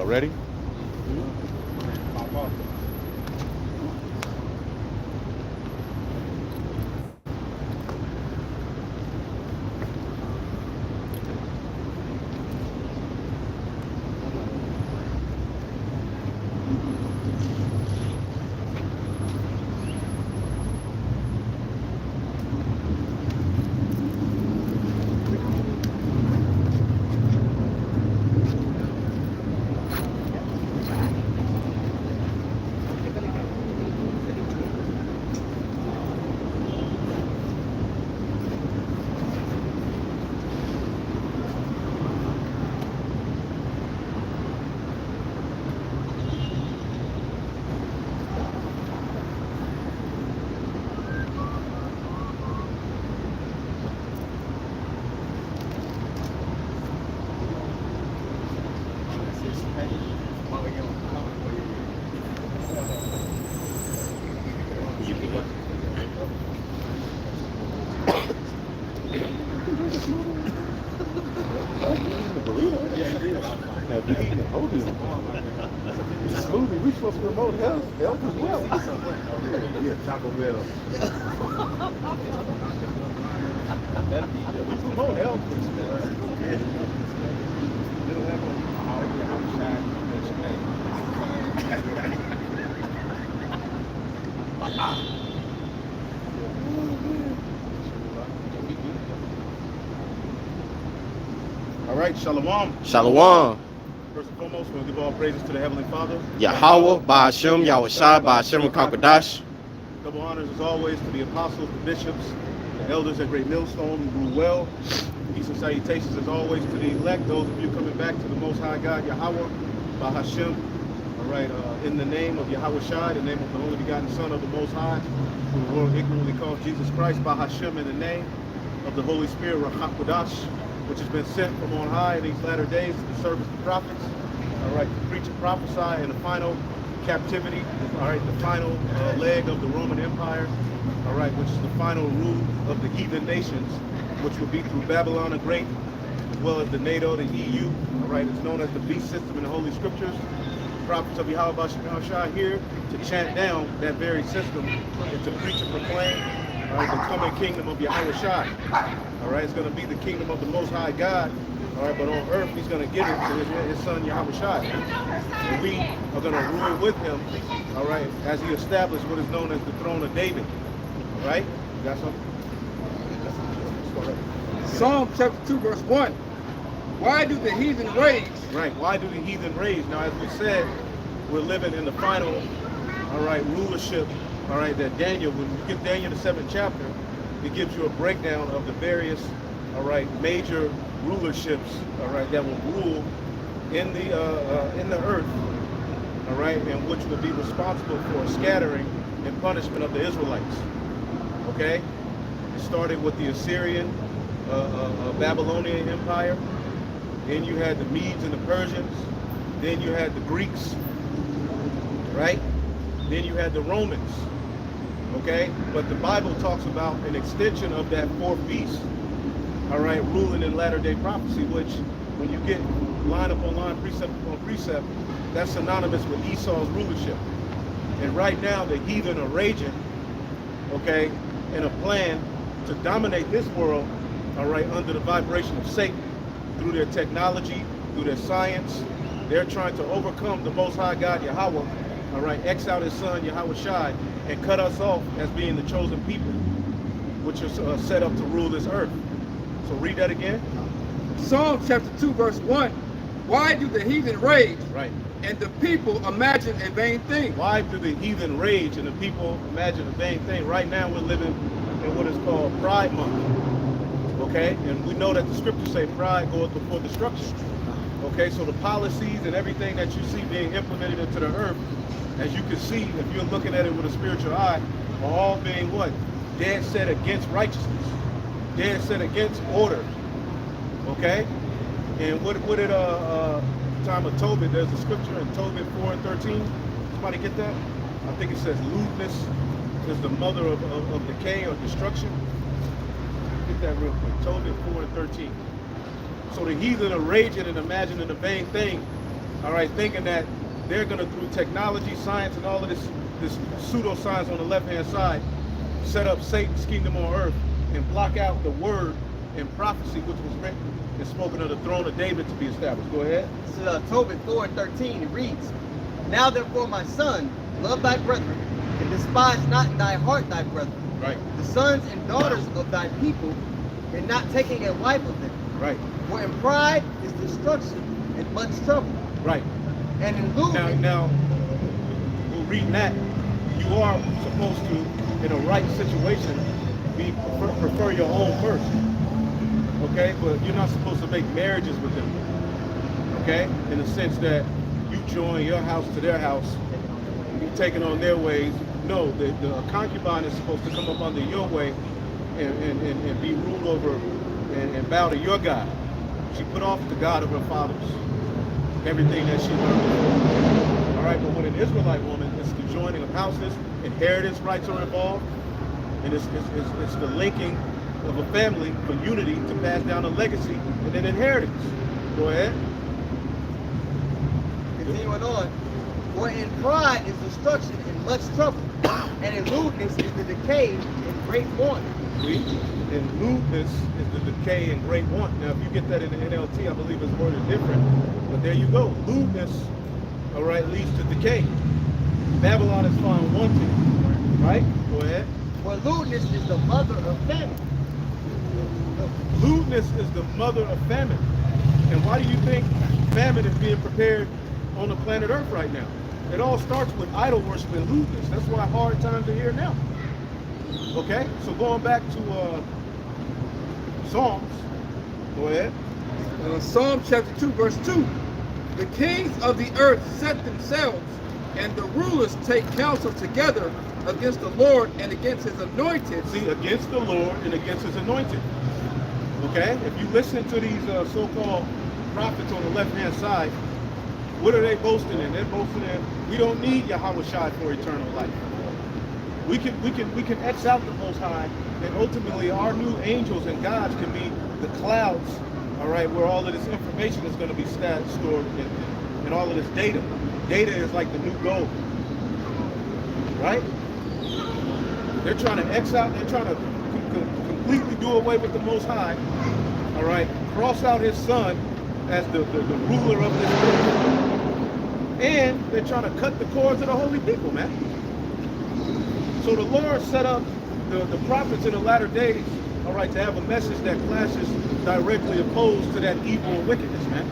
ready? Now, if you eating a hoagie, smoothie, we supposed to promote health as well. Yeah, Taco Bell. We promote health. All right, Shalom. Shalom. First and foremost, we'll give all praises to the Heavenly Father. Yahweh, Ba'ashem, Yahushai, Ba'ashem, Kakadash. Double honors as always to the apostles, the bishops, the elders at Great Millstone who grew well. Peace and salutations as always to the elect, those of you coming back to the Most High God, Yahweh, Ba'ashem. All right, in the name of Yahweh Shai, the name of the only begotten Son of the Most High, who the world ignorantly calls Jesus Christ, Ba'ashem, in the name of the Holy Spirit, Rachakodash, which has been sent from on high in these latter days to service the prophets, all right, to preach and prophesy in the final captivity, all right, the final leg of the Roman Empire, all right, which is the final rule of the heathen nations, which will be through Babylon the Great, as well as the NATO, the EU, all right, it's known as the beast system in the Holy Scriptures. The prophets of Yahweh Ba'ashem Shai here to chant down that very system and to preach and proclaim, all right, the coming kingdom of Yahweh Shai. All right, it's going to be the kingdom of the Most High God. All right, but on earth, he's going to give it to his son Yahweh Shai. And we are going to rule with him, all right, as he established what is known as the throne of David. All right? You got something? Psalm chapter 2, verse 1. Why do the heathen rage? Right, why do the heathen rage? Now, as we said, we're living in the final, all right, rulership, all right, that Daniel, when you get Daniel the 7th chapter, it gives you a breakdown of the various, all right, major rulerships, all right, that will rule in the earth, all right, and which will be responsible for scattering and punishment of the Israelites. Okay, it started with the Assyrian, Babylonian Empire. Then you had the Medes and the Persians. Then you had the Greeks, right? Then you had the Romans. Okay, but the Bible talks about an extension of that fourth beast, all right, ruling in latter-day prophecy, which when you get line upon line, precept upon precept, that's synonymous with Esau's rulership. And right now the heathen are raging, okay, in a plan to dominate this world, all right, under the vibration of Satan, through their technology, through their science. They're trying to overcome the Most High God, Yahweh, all right, X out his son, Yahweh Shai, and cut us off as being the chosen people, which is set up to rule this earth. So read that again. Psalm chapter 2, verse 1. Why do the heathen rage? Right. And the people imagine a vain thing? Why do the heathen rage and the people imagine a vain thing? Right now we're living in what is called Pride Month. Okay? And we know that the scriptures say pride goeth before destruction. Okay, so the policies and everything that you see being implemented into the earth, as you can see, if you're looking at it with a spiritual eye, are all being what? Dead set against righteousness. Dead set against order. Okay? And what did time of Tobit, there's a scripture in Tobit 4 and 13. Somebody get that? I think it says lewdness is the mother of decay or destruction. Get that real quick. Tobit 4 and 13. So the heathen are raging and imagining a vain thing, all right, thinking that they're going to, through technology, science, and all of this pseudoscience on the left-hand side, set up Satan's kingdom on earth and block out the word and prophecy which was written and spoken of the throne of David to be established. Go ahead. This is Tobit 4:13. It reads, "Now therefore, my son, love thy brethren, and despise not in thy heart thy brethren, Right, the sons and daughters of thy people, and not taking a wife of them. right, For in pride is destruction and much trouble, right. and in lewdness Now, we'll read that. You are supposed to, in a right situation, prefer your own first. Okay, but you're not supposed to make marriages with them. Okay, in the sense that you join your house to their house, you taking on their ways. No, the concubine is supposed to come up under your way and be ruled over and bow to your God. She put off the God of her fathers, everything that she learned. All right, but when an Israelite woman, it's the joining of houses, inheritance rights are involved, and it's the linking of a family for unity to pass down a legacy and an inheritance. Go ahead. continuing on. For in pride is destruction and much trouble, and in lewdness is the decay and great want." And lewdness is the decay and great want. Now, if you get that in the NLT, I believe it's worded different. But there you go. Lewdness, all right, leads to decay. Babylon is found wanting. Right? Go ahead. For lewdness is the mother of famine. Lewdness is the mother of famine. And why do you think famine is being prepared on the planet Earth right now? It all starts with idol worship and lewdness. That's why hard times are here now. Okay? So going back to Psalms. Go ahead. Psalm chapter 2, verse 2. The kings of the earth set themselves, and the rulers take counsel together against the Lord and against his anointed. See, against the Lord and against his anointed. Okay? If you listen to these so-called prophets on the left-hand side, what are they boasting in? They're boasting in, we don't need Yahweh Shai for eternal life. We can X out the Most High, and ultimately our new angels and gods can be the clouds, all right, where all of this information is going to be stored and all of this data. Data is like the new gold, right? They're trying to X out, they're trying to completely do away with the Most High, all right, cross out his son as the ruler of this earth. And they're trying to cut the cords of the holy people, man. So the Lord set up the prophets in the latter days, all right, to have a message that clashes directly opposed to that evil and wickedness, man.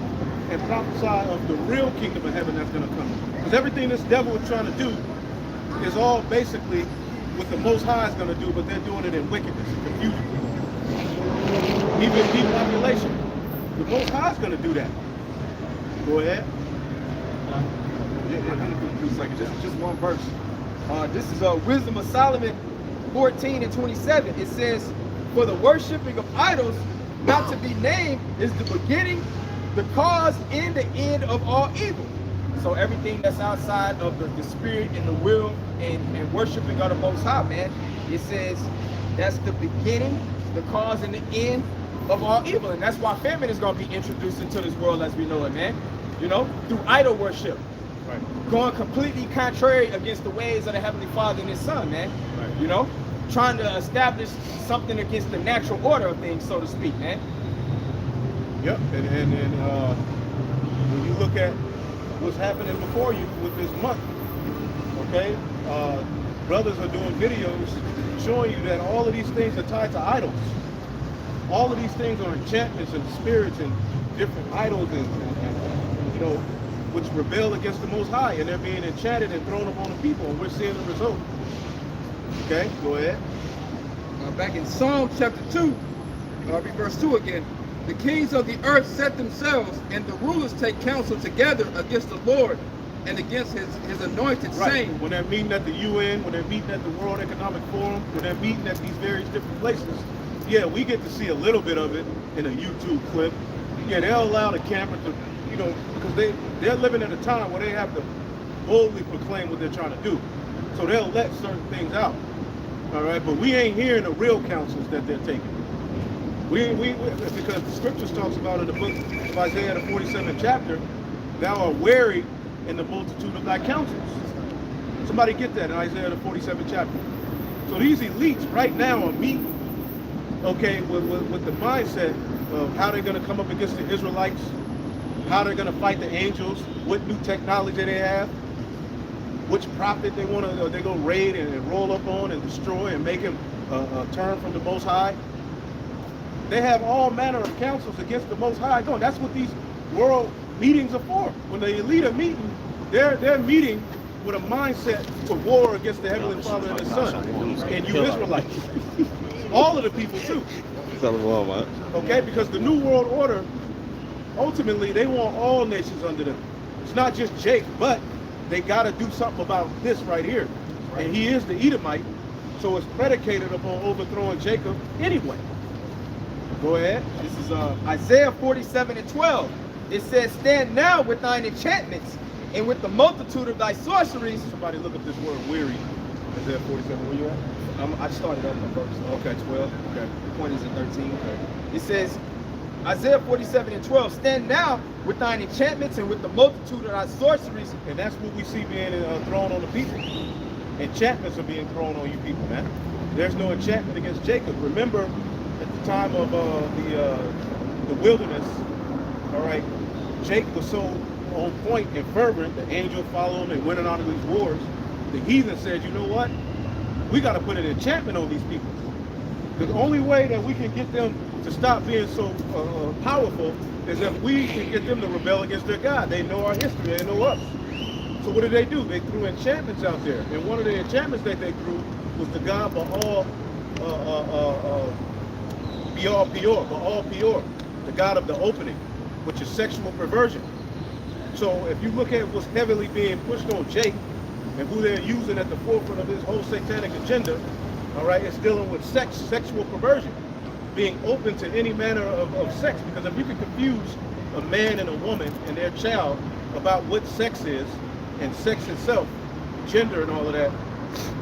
And prophesy of the real kingdom of heaven that's going to come. Because everything this devil is trying to do is all basically what the Most High is going to do, but they're doing it in wickedness and confusion. Even depopulation. The Most High is going to do that. Go ahead. Just one verse. This is Wisdom of Solomon 14:27. It says, "For the worshiping of idols not to be named is the beginning, the cause, and the end of all evil." So everything that's outside of the spirit and the will and worshiping of the Most High, man, it says that's the beginning, the cause, and the end of all evil. And that's why famine is going to be introduced into this world as we know it, man. You know, through idol worship. Right. Going completely contrary against the ways of the Heavenly Father and his Son, man. Right. You know, trying to establish something against the natural order of things, so to speak, man. Yep, and when you look at what's happening before you with this month, okay, brothers are doing videos showing you that all of these things are tied to idols. All of these things are enchantments and spirits and different idols and you know, which rebel against the Most High, and they're being enchanted and thrown upon the people, and we're seeing the result. Okay, go ahead. Back in Psalm chapter 2, I'll read verse 2 again. The kings of the earth set themselves, and the rulers take counsel together against the Lord and against his anointed, Right. saying, When they're meeting at the UN, when they're meeting at the World Economic Forum, when they're meeting at these various different places, yeah, we get to see a little bit of it in a YouTube clip. Yeah, they'll allow the camera to, you know, because they're living in a time where they have to boldly proclaim what they're trying to do. So they'll let certain things out. All right, but we ain't hearing the real counsels that they're taking. We because the scriptures talks about in the book of Isaiah, the 47th chapter, thou art weary in the multitude of thy counsels. Somebody get that in Isaiah the 47th chapter. So these elites right now are meeting, okay, with the mindset of how they're going to come up against the Israelites, how they're going to fight the angels, what new technology they have, which prophet they want to, they're going to raid and roll up on and destroy and make him turn from the Most High. They have all manner of counsels against the Most High going. That's what these world meetings are for. When the elite are meeting, they're meeting with a mindset to war against the Heavenly Father and His Son, and you Israelites. All of the people too. Okay, because the New World Order, ultimately, they want all nations under them. It's not just Jake, but they got to do something about this right here. And he is the Edomite, so it's predicated upon overthrowing Jacob anyway. Go ahead. This is Isaiah 47:12. It says, stand now with thine enchantments and with the multitude of thy sorceries. Somebody look up this word weary. Isaiah 47, where you at? I started on the verse. Okay, 12. Okay. The point is in 13. It says, Isaiah 47:12, stand now with thine enchantments and with the multitude of thy sorceries. And that's what we see being thrown on the people. Enchantments are being thrown on you people, man. There's no enchantment against Jacob. Remember, at the time of the wilderness, all right, Jacob was so on point and fervent, the angel followed him and went on these wars. The heathen said, you know what? We got to put an enchantment on these people. The only way that we can get them to stop being so powerful is if we can get them to rebel against their God. They know our history, they know us. So what did they do? They threw enchantments out there. And one of the enchantments that they threw was the god Baal Peor, the god of the opening, which is sexual perversion. So if you look at what's heavily being pushed on Jake and who they're using at the forefront of this whole satanic agenda, all right, it's dealing with sexual perversion, being open to any manner of sex. Because if you can confuse a man and a woman and their child about what sex is and sex itself, gender and all of that,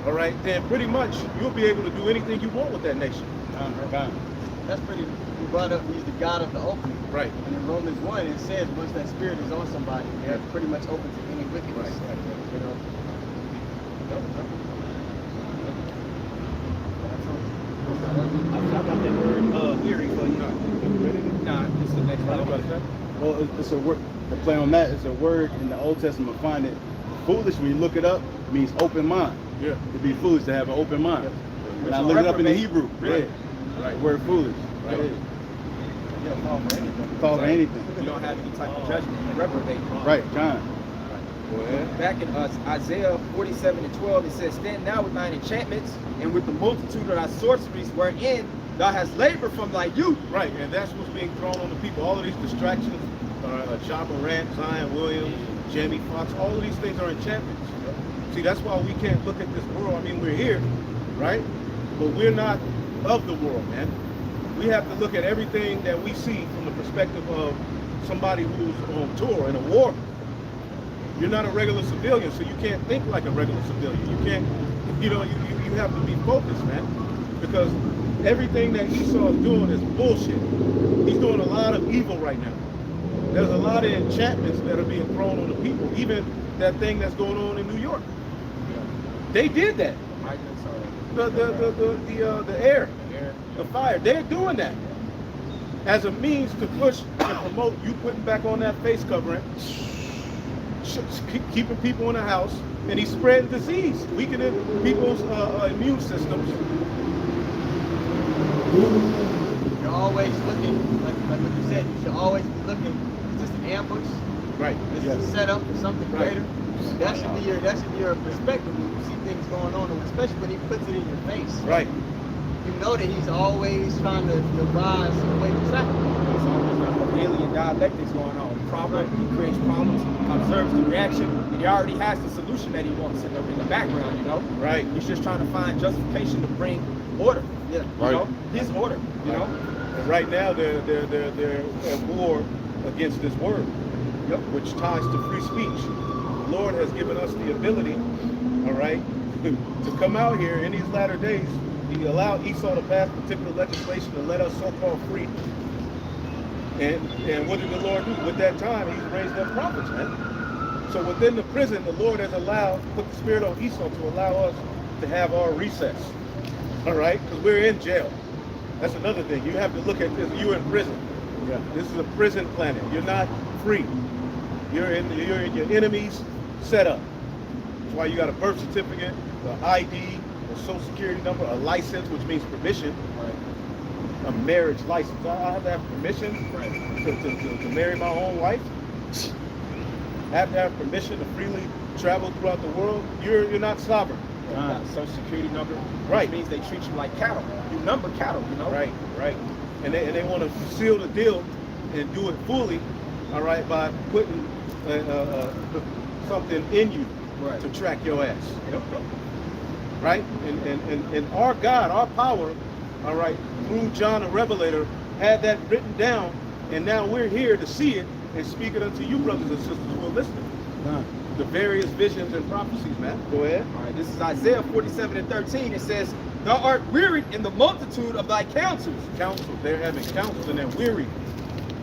all right, then pretty much you'll be able to do anything you want with that nation. That's pretty, you brought up, he's the God of the opening. Right. And in Romans 1, it says once that spirit is on somebody, they're pretty much open to any wickedness. Right. You know? I got that word weary for you. Nah, this is the next one. Well, it's a word. To play on that, it's a word in the Old Testament. Find it foolish when you look it up. Means open mind. Yeah. To be foolish, to have an open mind. Yeah. And I look it up in the Hebrew. Right. Yeah. The word foolish. Right. Yeah, fall for anything. Fall for anything. You don't have any type of judgment. Reprobate. Right, John. Go ahead. Back in Isaiah 47:12, it says, stand now with thine enchantments and with the multitude of thy sorceries wherein thou hast labored from thy youth. Right, and that's what's being thrown on the people. All of these distractions, John Morant, Zion Williams, Jamie Foxx, all of these things are enchantments. See, that's why we can't look at this world. I mean, we're here, right? But we're not of the world, man. We have to look at everything that we see from the perspective of somebody who's on tour in a war. You're not a regular civilian, so you can't think like a regular civilian. You can't, you know, you have to be focused, man. Because everything that Esau is doing is bullshit. He's doing a lot of evil right now. There's a lot of enchantments that are being thrown on the people. Even that thing that's going on in New York. They did that. The air, the fire. They're doing that as a means to push and promote you putting back on that face covering, keeping people in the house, and he's spreading disease, weakening people's immune systems. You're always looking, like what you said, you should always be looking. Is this an ambush? Right. This is a setup for something greater. That should be your perspective when you see things going on, especially when he puts it in your face. Right. You know that he's always trying to devise a way to trap you. There's always alien dialectics going on. Problem, he creates problems, observes the reaction, and he already has the solution that he wants in the background, you know? Right. He's just trying to find justification to bring order. Yeah. You know? His order, you know? And right now they're at war against this word, which ties to free speech. The Lord has given us the ability, all right, to come out here in these latter days. He allowed Esau to pass particular legislation to let us so-called free. And what did the Lord do? With that time, he's raised up prophets, man. So within the prison, the Lord has put the spirit on Esau to allow us to have our recess. All right? Because we're in jail. That's another thing. You have to look at this. You're in prison. Yeah. This is a prison planet. You're not free. You're in your enemy's setup. That's why you got a birth certificate, an ID, a social security number, a license, which means permission. A marriage license. I have to have permission to marry my own wife. I have to have permission to freely travel throughout the world. You're not sovereign. Social security number, Right. which means they treat you like cattle. You number cattle, you know. Right. And they want to seal the deal and do it fully, all right, by putting something in you Right. to track your ass. Right? And our God, our power, all right, through John the Revelator, had that written down, and now we're here to see it and speak it unto you, brothers and sisters who are listening. The various visions and prophecies, man. Go ahead. All right, this is Isaiah 47:13. It says, "Thou art wearied in the multitude of thy counsels." Councils. They're having councils and they're weary.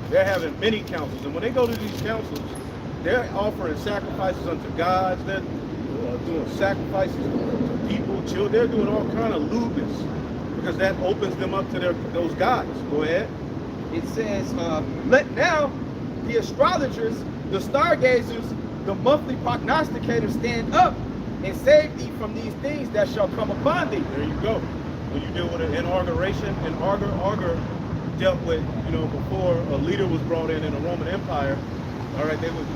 They're having many councils. And when they go to these councils, they're offering sacrifices unto gods. They're doing sacrifices to people, children. They're doing all kind of lewdness because that opens them up to those gods. Go ahead. It says, "Let now the astrologers, the stargazers, the monthly prognosticators stand up and save thee from these things that shall come upon thee." There you go. When you deal with an inauguration, and Augur dealt with, before a leader was brought in the Roman Empire, all right, they would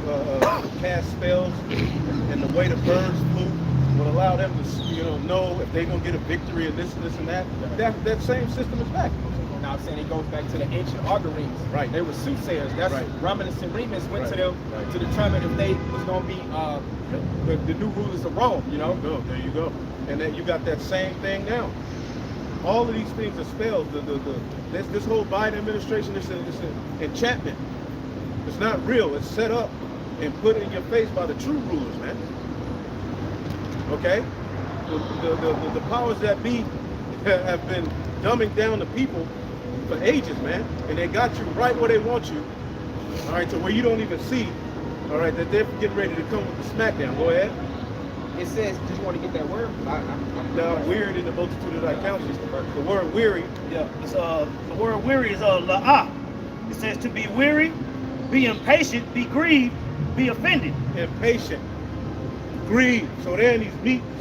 cast spells, and the way the birds flew would allow them to, know if they're going to get a victory and this and that. That same system is back. Now I'm saying it goes back to the ancient auguries. Right. They were soothsayers. That's Right. Romulus and Remus went to Right. them Right. to determine if they was going to be the new rulers of Rome. There you go. And then you got that same thing now. All of these things are spells. This whole Biden administration is an enchantment. It's not real. It's set up and put in your face by the true rulers, man. Okay? The powers that be have been dumbing down the people for ages, man. And they got you right where they want you. All right, to where you don't even see, all right, that they're getting ready to come with the smackdown. Go ahead. It says, did you want to get that word? Now, weird in the multitude of thy counsels. The word weary, Yeah, it's, the word weary is la'ah. It says to be weary, be impatient, be grieved, be offended. impatient, grieved. So they're in these meetings.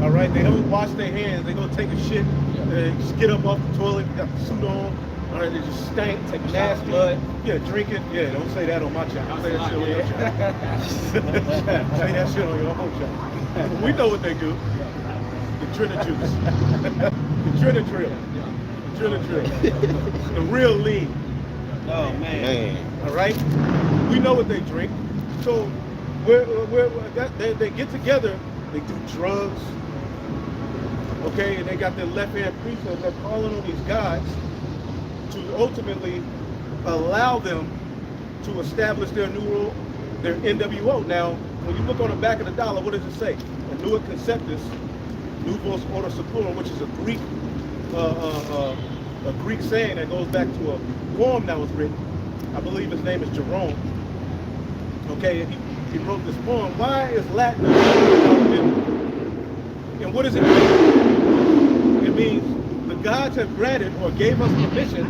All right, they don't wash their hands. They go take a shit. They just get up off the toilet, got the suit on. All right, they just stink, Take a shot nasty. of blood. Yeah, drink it. Yeah, don't say that on my channel. Say that shit on your channel. Say that shit on your own channel. We know what they do. The Trinijuice. The Trinitrill. The real lean. Oh man. All right, we know what they drink. So they get together. They do drugs. Okay, and they got their left-hand priesthood. They're calling on these gods to ultimately allow them to establish their new rule, their NWO. Now, when you look on the back of the dollar, what does it say? Nunc Conceptus, Novus Ordo Seclorum, which is a Greek saying that goes back to a poem that was written. I believe his name is Jerome. Okay, and he wrote this poem. Why is Latin? And what does it mean? It means the gods have granted or gave us permission,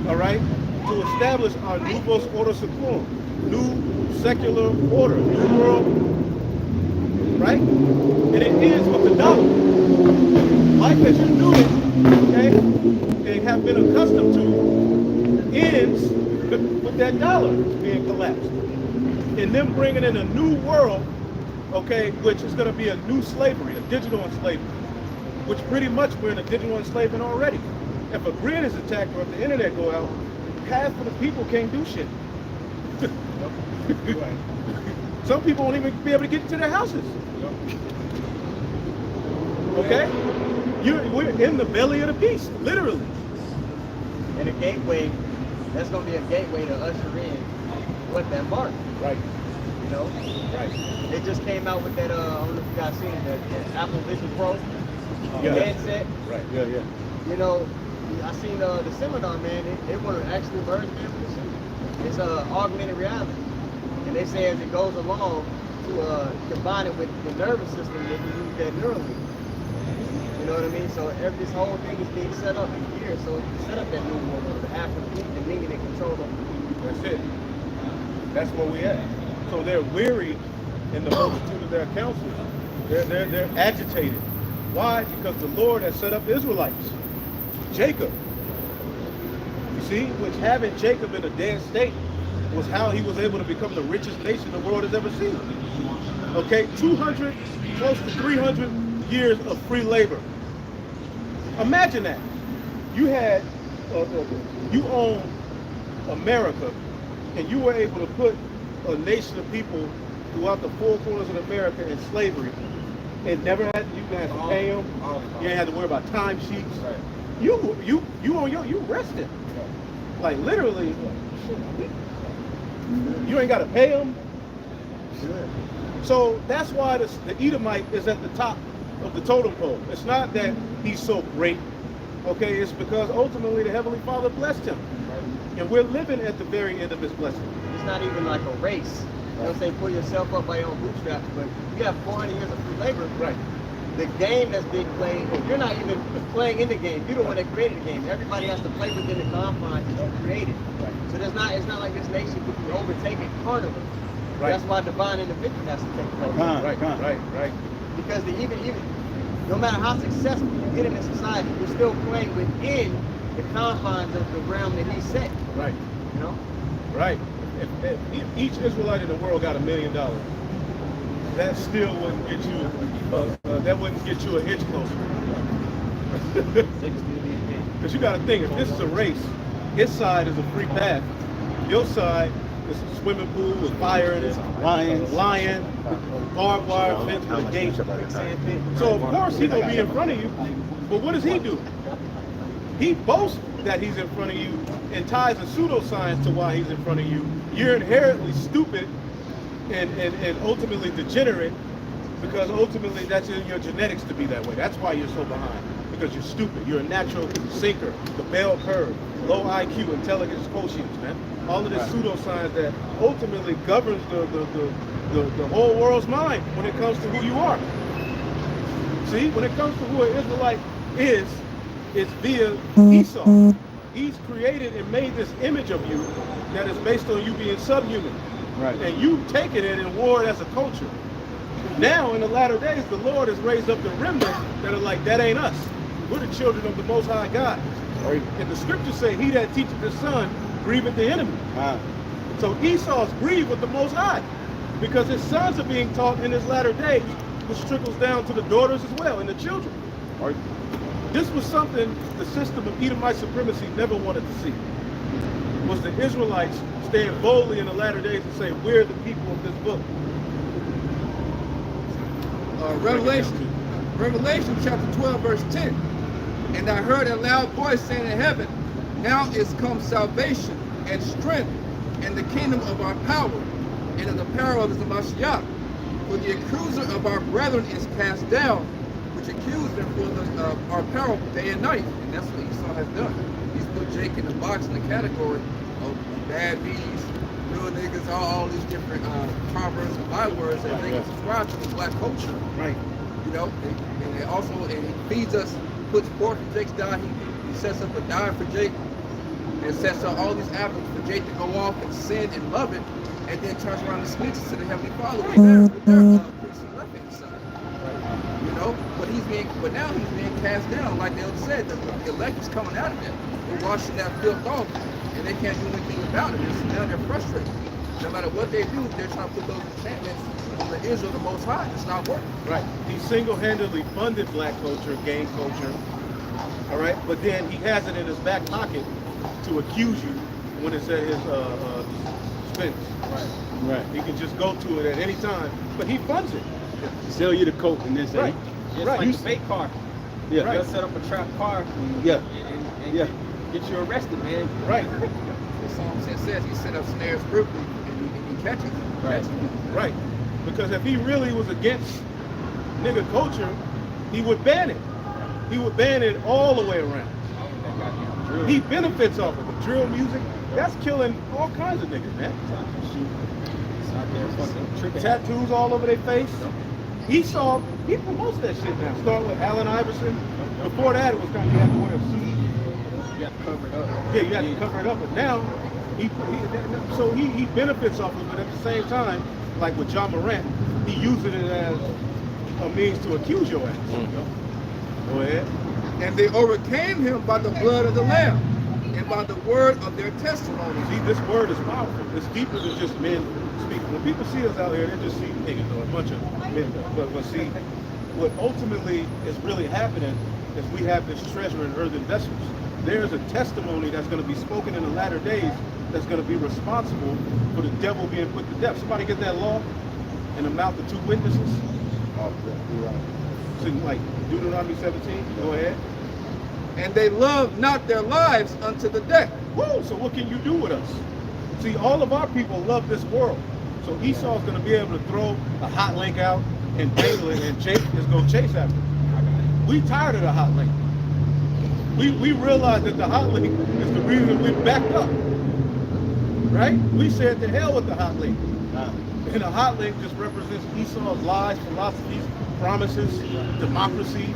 all right, to establish our Novus Ordo Seclorum, new secular order, new world, right? And it ends with the dollar. Life as you knew it, okay, and have been accustomed to, ends with that dollar being collapsed. And them bringing in a new world, okay, which is going to be a new slavery, a digital enslavement, which pretty much we're in a digital enslavement already. If a grid is attacked or if the internet go out, half of the people can't do shit. Some people won't even be able to get into their houses. Okay? We're in the belly of the beast, literally. And a gateway, that's going to be a gateway to usher in what that mark, Right, you know? right. They just came out with that, I don't know if you guys seen it, the Apple Vision Pro Yeah. headset. Right. Yeah. You know, I seen the seminar, man. They want to actually merge man with the suit. It's augmented reality, and they say as it goes along to combine it with the nervous system, they can use that neurally. You know what I mean? So this whole thing is being set up in years. So you set up that new world to have complete dominion and control over people. That's it. That's where we at. So they're weary in the multitude of their counsels. They're agitated. Why? Because the Lord has set up the Israelites. Jacob. You see, which having Jacob in a dead state was how he was able to become the richest nation the world has ever seen. Okay, 200, close to 300 years of free labor. Imagine that. You had, you own America, and you were able to put a nation of people throughout the four corners of America in slavery, and never had you didn't have to pay them. You didn't have to worry about timesheets. You rested. Like literally, you ain't got to pay them. So that's why the Edomite is at the top of the totem pole. It's not that he's so great, okay? It's because ultimately the Heavenly Father blessed him. And we're living at the very end of his blessing. It's not even like a race. You know what I'm saying? Pull yourself up by your own bootstraps, but you have 400 years of free labor. Right. The game that's being played, you're not even playing in the game. You're the one that created the game. Everybody has to play within the confines that you created. Right. So it's not like this nation could be overtaken carnivally. Right. That's why divine individual has to take place. Right. Because even no matter how successful you get in a society, you're still playing within the confines of the realm that he set. Right. You know? Right. If each Israelite in the world got $1 million, that still wouldn't get you a hitch closer. Because you got to think, if this is a race, his side is a free path. Your side is a swimming pool with fire in it, lion, barbed wire fence with a gate. So of course he's gonna be in front of you. But what does he do? He boasts that he's in front of you and ties a pseudoscience to why he's in front of you. You're inherently stupid and ultimately degenerate, because ultimately that's in your genetics to be that way. That's why you're so behind, because you're stupid. You're a natural sinker, the bell curve, low IQ, intelligence quotients, man. All of this pseudoscience that ultimately governs the whole world's mind when it comes to who you are. See, when it comes to who an Israelite is, it's via Esau. He's created and made this image of you that is based on you being subhuman. Right. And you taking it and wore it as a culture. Now, in the latter days, the Lord has raised up the remnant that are like, that ain't us. We're the children of the Most High God. Right. And the scriptures say, he that teacheth his son, grieveth the enemy. So Esau's grieved with the Most High, because his sons are being taught in his latter days, which trickles down to the daughters as well, and the children. Right. This was something the system of Edomite supremacy never wanted to see, was the Israelites stand boldly in the latter days and say, we're the people of this book. Revelation chapter 12, verse 10. And I heard a loud voice saying in heaven, now is come salvation and strength and the kingdom of our power and of the power of the Mashiach. For the accuser of our brethren is cast down, which accused them for our power day and night. And that's what Esau has done. He's put Jake in the box in the category of bad bees, real niggas, all these different proverbs and bywords that they can subscribe to the black culture. Right. You know, and also he feeds us, puts pork in Jake's diet. He sets up a diet for Jake and sets up all these avenues for Jake to go off and sin and love it, and then turns around and snitches to the Heavenly Father with their priests and left hand side. Right. You know, but now he's being cast down, like they said. The elect is coming out of that. They're washing that filth off, and they can't do anything about it. So now they're frustrated. No matter what they do, they're trying to put those enchantments on the Israel, the Most High. It's not working. Right. He single-handedly funded black culture, gang culture. All right. But then he has it in his back pocket to accuse you when it's at his expense. Right. He can just go to it at any time, but he funds it. Sell you the coke and then say, Right. It's Right. like the bait car. yeah, Right. They'll set up a trap car yeah, and yeah. get you arrested, man. Right. The song says he set up snares brutally and he catches you. Right. Right. Because if he really was against nigga culture, he would ban it. He would ban it all the way around. He benefits off of it. Drill music, that's killing all kinds of niggas, man. It's out there fucking tripping. Tattoos all over their face. Esau, he promotes that shit now. Start with Allen Iverson. Before that, it was kind of, you had to wear a suit. You got to cover it up. Yeah, you had to cover it up. But now, he benefits off of it. At the same time, like with John Morant, he uses it as a means to accuse your ass. Go ahead. And they overcame him by the blood of the Lamb and by the word of their testimony. See, this word is powerful. It's deeper than just men speaking. When people see us out here, they just see niggas or a bunch of men. But see, what ultimately is really happening is we have this treasure in earthen vessels. There's a testimony that's going to be spoken in the latter days that's going to be responsible for the devil being put to death. Somebody get that law in the mouth of two witnesses? Oh, you're right. So like Deuteronomy 17, go ahead. And they loved not their lives unto the death. Woo! So what can you do with us? See, all of our people love this world. So Esau's going to be able to throw a hot link out and dangle it, and Jake is going to chase after it. We tired of the hot link. We realize that the hot link is the reason we backed up. Right? We said to hell with the hot link. And the hot link just represents Esau's lies, philosophies, promises, democracy.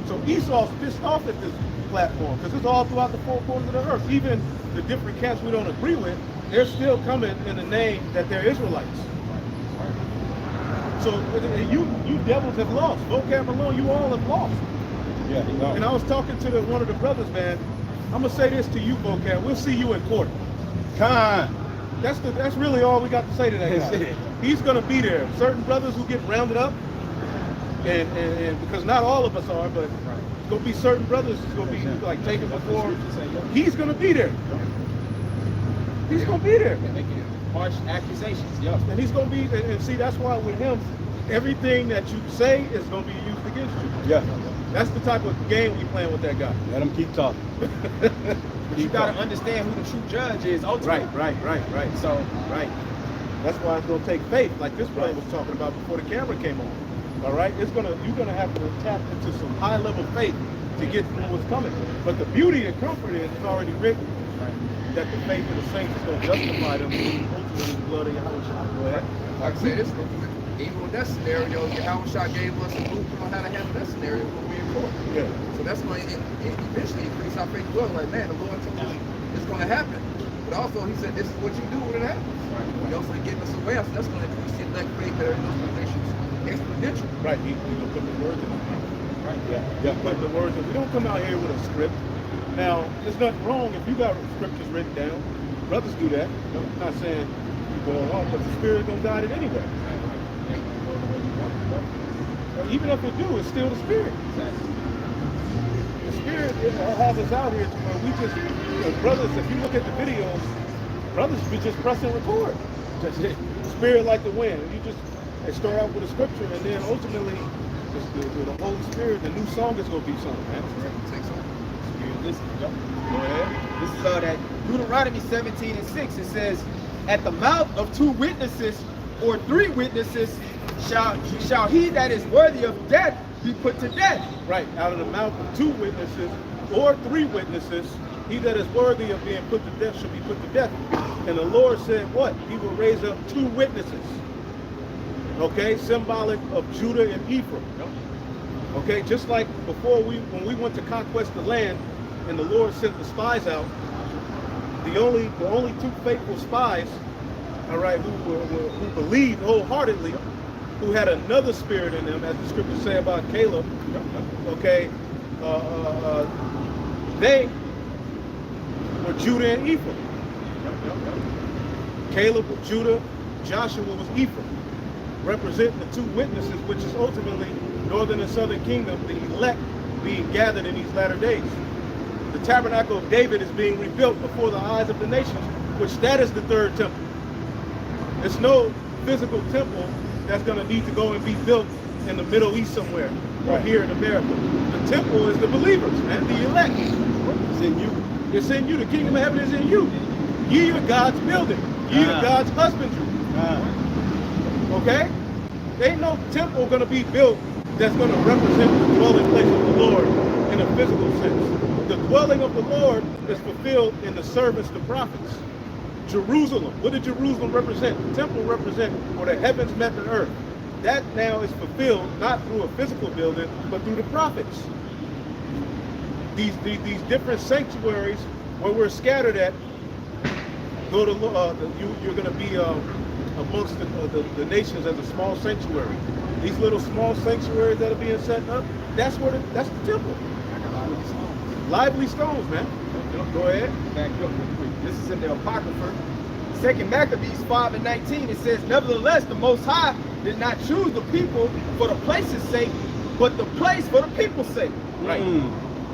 So Esau's pissed off at this platform because it's all throughout the four corners of the earth. Even the different camps we don't agree with, they're still coming in the name that they're Israelites. So you devils have lost. Vocab alone, you all have lost. Yeah, no. And I was talking to one of the brothers, man. I'm gonna say this to you, Vocab. We'll see you in court. Con. That's really all we got to say to that guy. He's gonna be there. Certain brothers who get rounded up, and because not all of us are, but it's gonna be certain brothers who's gonna be like taken before. He's gonna be there. He's gonna be there. Making harsh accusations. Yeah. And he's gonna be, and see, that's why with him, everything that you say is gonna be used against you. Yeah. That's the type of game we playing with that guy. Let him keep talking. But you got to understand who the true judge is ultimately. Right. So, Right. That's why it's gonna take faith, like this brother was talking about before the camera came on. All right, you're gonna have to tap into some high level faith to get through what's coming. But the beauty and comfort is it's already written that the faith of the saints is gonna justify them ultimately the blood of Yahushua. Go ahead. Like I said, even with that scenario, Yahushua gave us a blueprint on how to handle that scenario when we're in court. Yeah. So that's going to eventually increase our faith as well. Like, man, the Lord told us it's going to happen. But also, he said, this is what you do when it happens. He also gave us a way out, so that's going to increase the elect faith that are in those positions exponentially. Right. He's gonna put the words in. Right. Yeah. Put the words in. We don't come out here with a script. Now, there's nothing wrong if you got scriptures written down. Brothers do that. I'm not saying you go along, but the Spirit gonna guide it anyway. Even if it do, it's still the Spirit. The Spirit has us out here to where we just, brothers, if you look at the videos, brothers be just pressing record. Just Spirit like the wind. You just they start out with a scripture, and then ultimately, the Holy Spirit, the new song is going to be sung, man. listen, Go ahead. this is that Deuteronomy 17:6. It says, at the mouth of two witnesses or three witnesses shall he that is worthy of death be put to death. Right, out of the mouth of two witnesses or three witnesses, he that is worthy of being put to death shall be put to death. And the Lord said what? He will raise up two witnesses. Okay, symbolic of Judah and Ephraim. Okay, just like before when we went to conquest the land and the Lord sent the spies out, the only two faithful spies, all right, who believed wholeheartedly, who had another spirit in them, as the scriptures say about Caleb, okay, they were Judah and Ephraim. Caleb was Judah, Joshua was Ephraim, representing the two witnesses, which is ultimately northern and southern kingdom, the elect being gathered in these latter days. The tabernacle of David is being rebuilt before the eyes of the nations, which that is the third temple. There's no physical temple that's going to need to go and be built in the Middle East somewhere or here in America. The temple is the believers, man, the elect. It's in you. It's in you. The kingdom of heaven is in you. Ye are God's building. Ye are God's husbandry. Okay? There ain't no temple going to be built that's going to represent the dwelling place of the Lord in a physical sense. The dwelling of the Lord is fulfilled in the servants, the prophets. Jerusalem, what did Jerusalem represent? The temple represent where the heavens met the earth. That now is fulfilled not through a physical building, but through the prophets. These different sanctuaries where we're scattered at, go to you're going to be amongst the nations as a small sanctuary. These little small sanctuaries that are being set up, that's the temple. Lively stones, man. Go ahead. Back up real quick. This is in the Apocrypha. 2 Maccabees 5:19. It says, nevertheless, the Most High did not choose the people for the place's sake, but the place for the people's sake. Right.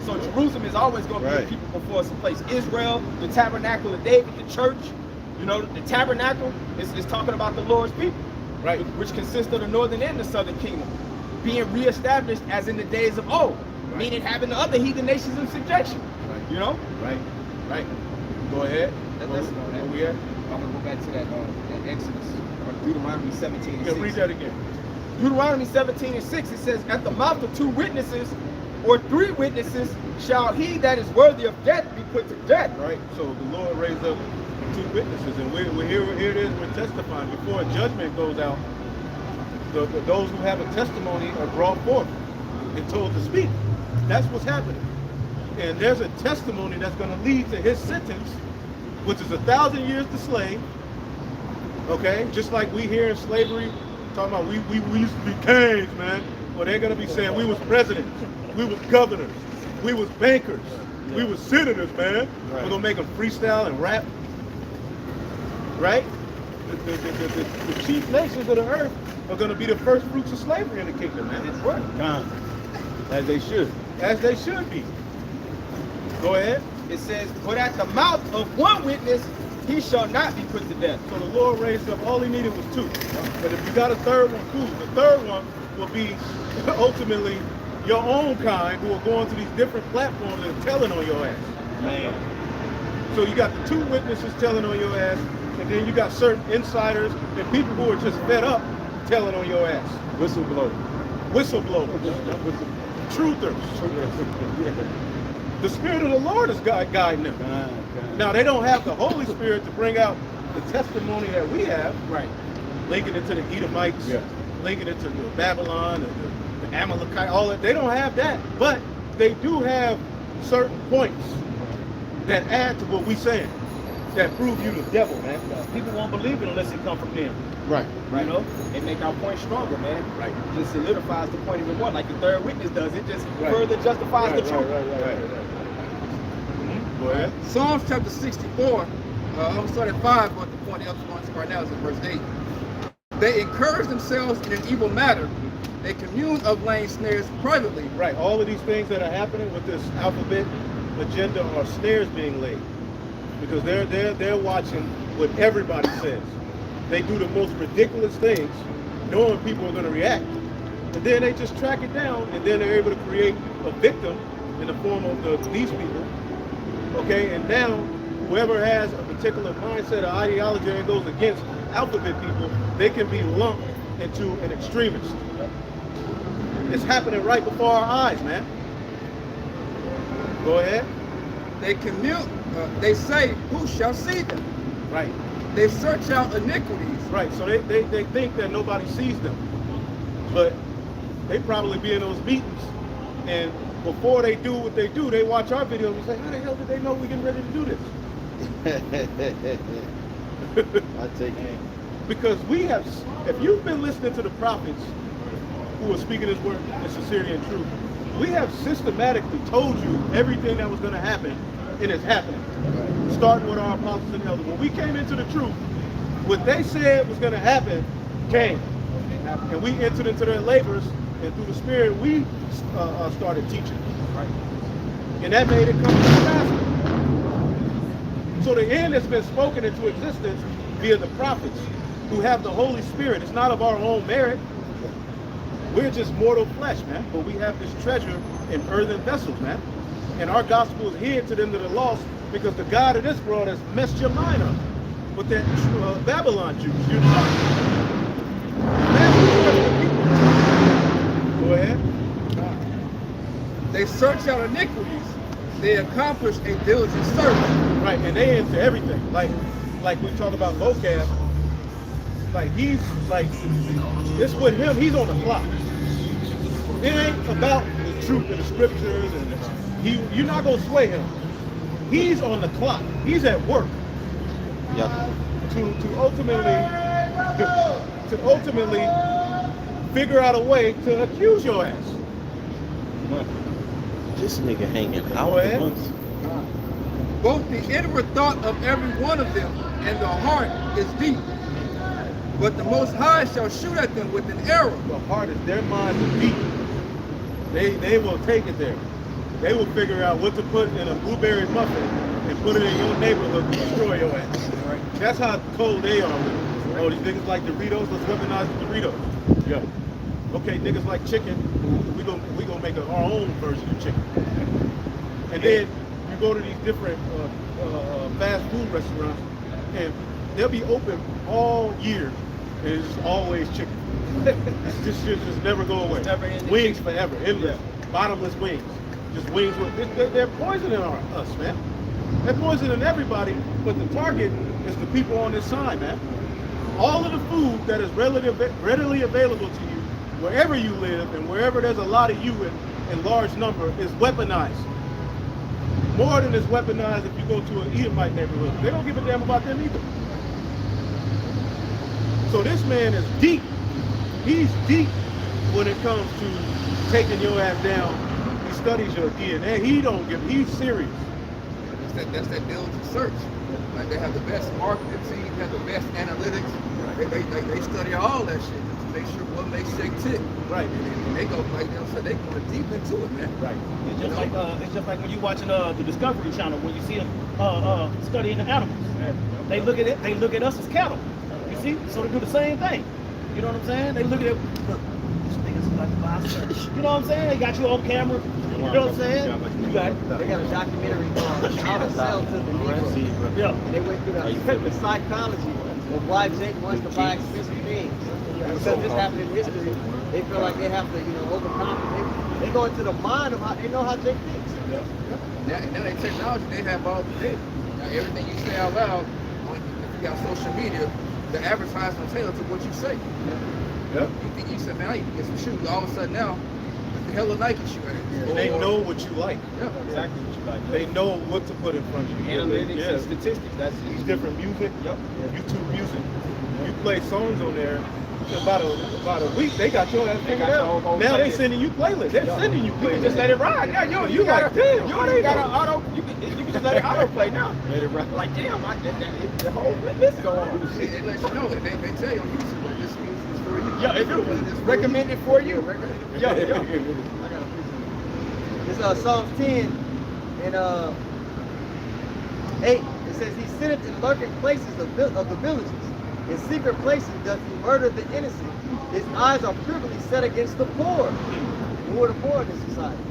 So Jerusalem is always going to be the people before it's a place. Israel, the tabernacle of David, the church. You know, the tabernacle is talking about the Lord's people, Right. which consists of the northern and the southern kingdom, being reestablished as in the days of old, meaning having the other heathen nations in subjection. Right. You know? Right. Right. Go ahead. Where we at? I'm going to go back to that Exodus, or Deuteronomy 17 and 6. Yeah, read that again. Deuteronomy 17:6, it says, at the mouth of 2 witnesses or 3 witnesses shall he that is worthy of death be put to death. Right. So the Lord raised up 2 witnesses, and we're here it is, we're testifying. Before judgment goes out, those who have a testimony are brought forth and told to speak. That's what's happening. And there's a testimony that's going to lead to his sentence, which is 1,000 years to slave. Okay? Just like we here in slavery, talking about we used to be kings, man. Well, they're going to be saying we was presidents, we was governors, we was bankers, we was senators, man. We're going to make them freestyle and rap. Right? The chief nations of the earth are going to be the first fruits of slavery in the kingdom, man. It's right. As they should. As they should be. Go ahead. It says, but at the mouth of 1 witness he shall not be put to death. So the Lord raised up, all he needed was 2. But if you got a 3rd one, cool. The 3rd one will be ultimately your own kind who are going to these different platforms and telling on your ass. Man. So you got the 2 witnesses telling on your ass, and then you got certain insiders and people who are just fed up telling on your ass. Whistleblower. Whistleblowers. Truthers. The Spirit of the Lord is guiding them. Now, they don't have the Holy Spirit to bring out the testimony that we have. Right. Linking it to the Edomites, linking it to the Babylon, and the Amalekite, all that. They don't have that, but they do have certain points that add to what we're saying, that prove you the devil, man. People won't believe it unless it come from them. Right. You know, and make our point stronger, man. Right. Just solidifies the point even more, like the 3rd witness does. It just further justifies the truth. Go ahead. Psalms chapter 64, I'm going to start at 5, but the point I'm going to right now is in verse 8. They encourage themselves in an evil matter. They commune of laying snares privately. Right. All of these things that are happening with this alphabet agenda are snares being laid, because they're watching what everybody says. They do the most ridiculous things, knowing people are going to react, and then they just track it down, and then they're able to create a victim in the form of these people. Okay, and now whoever has a particular mindset or ideology that goes against alphabet people, they can be lumped into an extremist. It's happening right before our eyes, man. Go ahead. They commune, they say, who shall see them? Right. They search out iniquities. Right, so they think that nobody sees them. But they probably be in those meetings, and before they do what they do, they watch our videos and say, how the hell did they know we're getting ready to do this? I take it. Because we have, if you've been listening to the prophets who are speaking this word in sincerity and truth, we have systematically told you everything that was going to happen, and it's happening. Starting with our apostles and elders. When we came into the truth, what they said was going to happen came. And we entered into their labors, and through the Spirit, we started teaching. Right? And that made it come to pass. So the end has been spoken into existence via the prophets who have the Holy Spirit. It's not of our own merit. We're just mortal flesh, man. But we have this treasure in earthen vessels, man. And our gospel is hid to them that are lost, because the God of this world has messed your mind up with that Babylon Jews. You're not. Go ahead. They search out iniquities. They accomplish a diligent search. Right, and they into everything. Like we talk about vocab. Like he's like, it's with him. He's on the clock. It ain't about the truth of the scriptures, and you're not gonna sway him. He's on the clock. He's at work Yeah. to ultimately figure out a way to accuse your ass. This nigga hanging out. Go ahead. amongst- Both the inward thought of every one of them and the heart is deep. But the Most High shall shoot at them with an arrow. The heart is their minds are deep. They will take it there. They will figure out what to put in a blueberry muffin and put it in your neighborhood to destroy your ass. Right? That's how cold they are with it. Oh, these niggas like Doritos, let's weaponize the Doritos. Yeah. Okay, niggas like chicken, we gonna make our own version of chicken. And then you go to these different fast food restaurants, and they'll be open all year, and it's always chicken. This shit just never go away. Never ending Wings chicken. forever, endless, bottomless wings. Just wings with, they're poisoning us, man. They're poisoning everybody, but the target is the people on this side, man. All of the food that is readily available to you, wherever you live and wherever there's a lot of you in large number, is weaponized. More than it's weaponized if you go to an Edomite neighborhood. They don't give a damn about them either. So this man is deep. He's deep when it comes to taking your ass down. He studies your DNA. He's serious. That's that diligent search. Like they have the best marketing team, they have the best analytics. They study all that shit to make sure what makes they tick. Right. And they go like them, so they go deep into it, man. Right. It's just like when you're watching the Discovery Channel, when you see them studying the animals. They look at it. They look at us as cattle. You see, so they do the same thing. You know what I'm saying? They look at it. Look, this nigga's about to buy some. You know what I'm saying? They got you on camera. You know what I'm saying? You got it. They got a documentary called How to Sell to the Negro. Yeah. And they went through the psychology of why Jake wants to buy expensive things. Because this happened in history, they feel like they have to, overcome. They go into the mind of how they know how Jake thinks. Now they technology, they have all the data. Now everything you say out loud, if you got social media, the advertisement tailor to what you say. Yep. You think you said, man, I need to get some shoes. All of a sudden now, the hell of Nike shoe. And they know what you like. Yeah. Exactly what you like. They know what to put in front of you. Analytics Yeah. and statistics. That's These different music, Yep. YouTube music. You play songs on there. About a week, they got your ass figured got out. your whole Now they playlist. sending you playlists. They're sending you You can playlists. just let it ride. Yeah, You like, damn, you what ain't they got do? an auto. You can just let it auto play now. Let it ride. Like damn, the whole list go on. They let you know. They tell you on YouTube what this music is for you. Yeah, it do. What it is for Recommended for you. Yeah, Yeah. It's Psalms 10 and 8. It says he sitteth in lurking places of the villages. In secret places doth he murder the innocent. His eyes are privily set against the poor. Who are the poor in this society?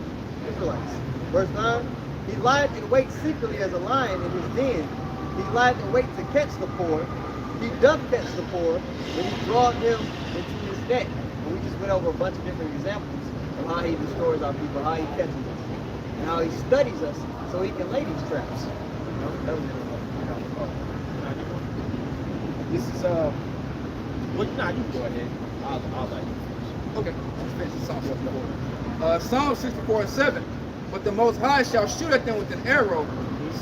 Israelites. Verse 9. He lieth in wait secretly as a lion in his den. He lieth in wait to catch the poor. He doth catch the poor, and he draweth them into his net. And we just went over a bunch of different examples of how he destroys our people, how he catches us, and how he studies us so he can lay these traps. That was it. This is well, nah, you go ahead. I'll let you. Okay, let's finish Psalm 64. Psalm 64 and 7. But the Most High shall shoot at them with an arrow.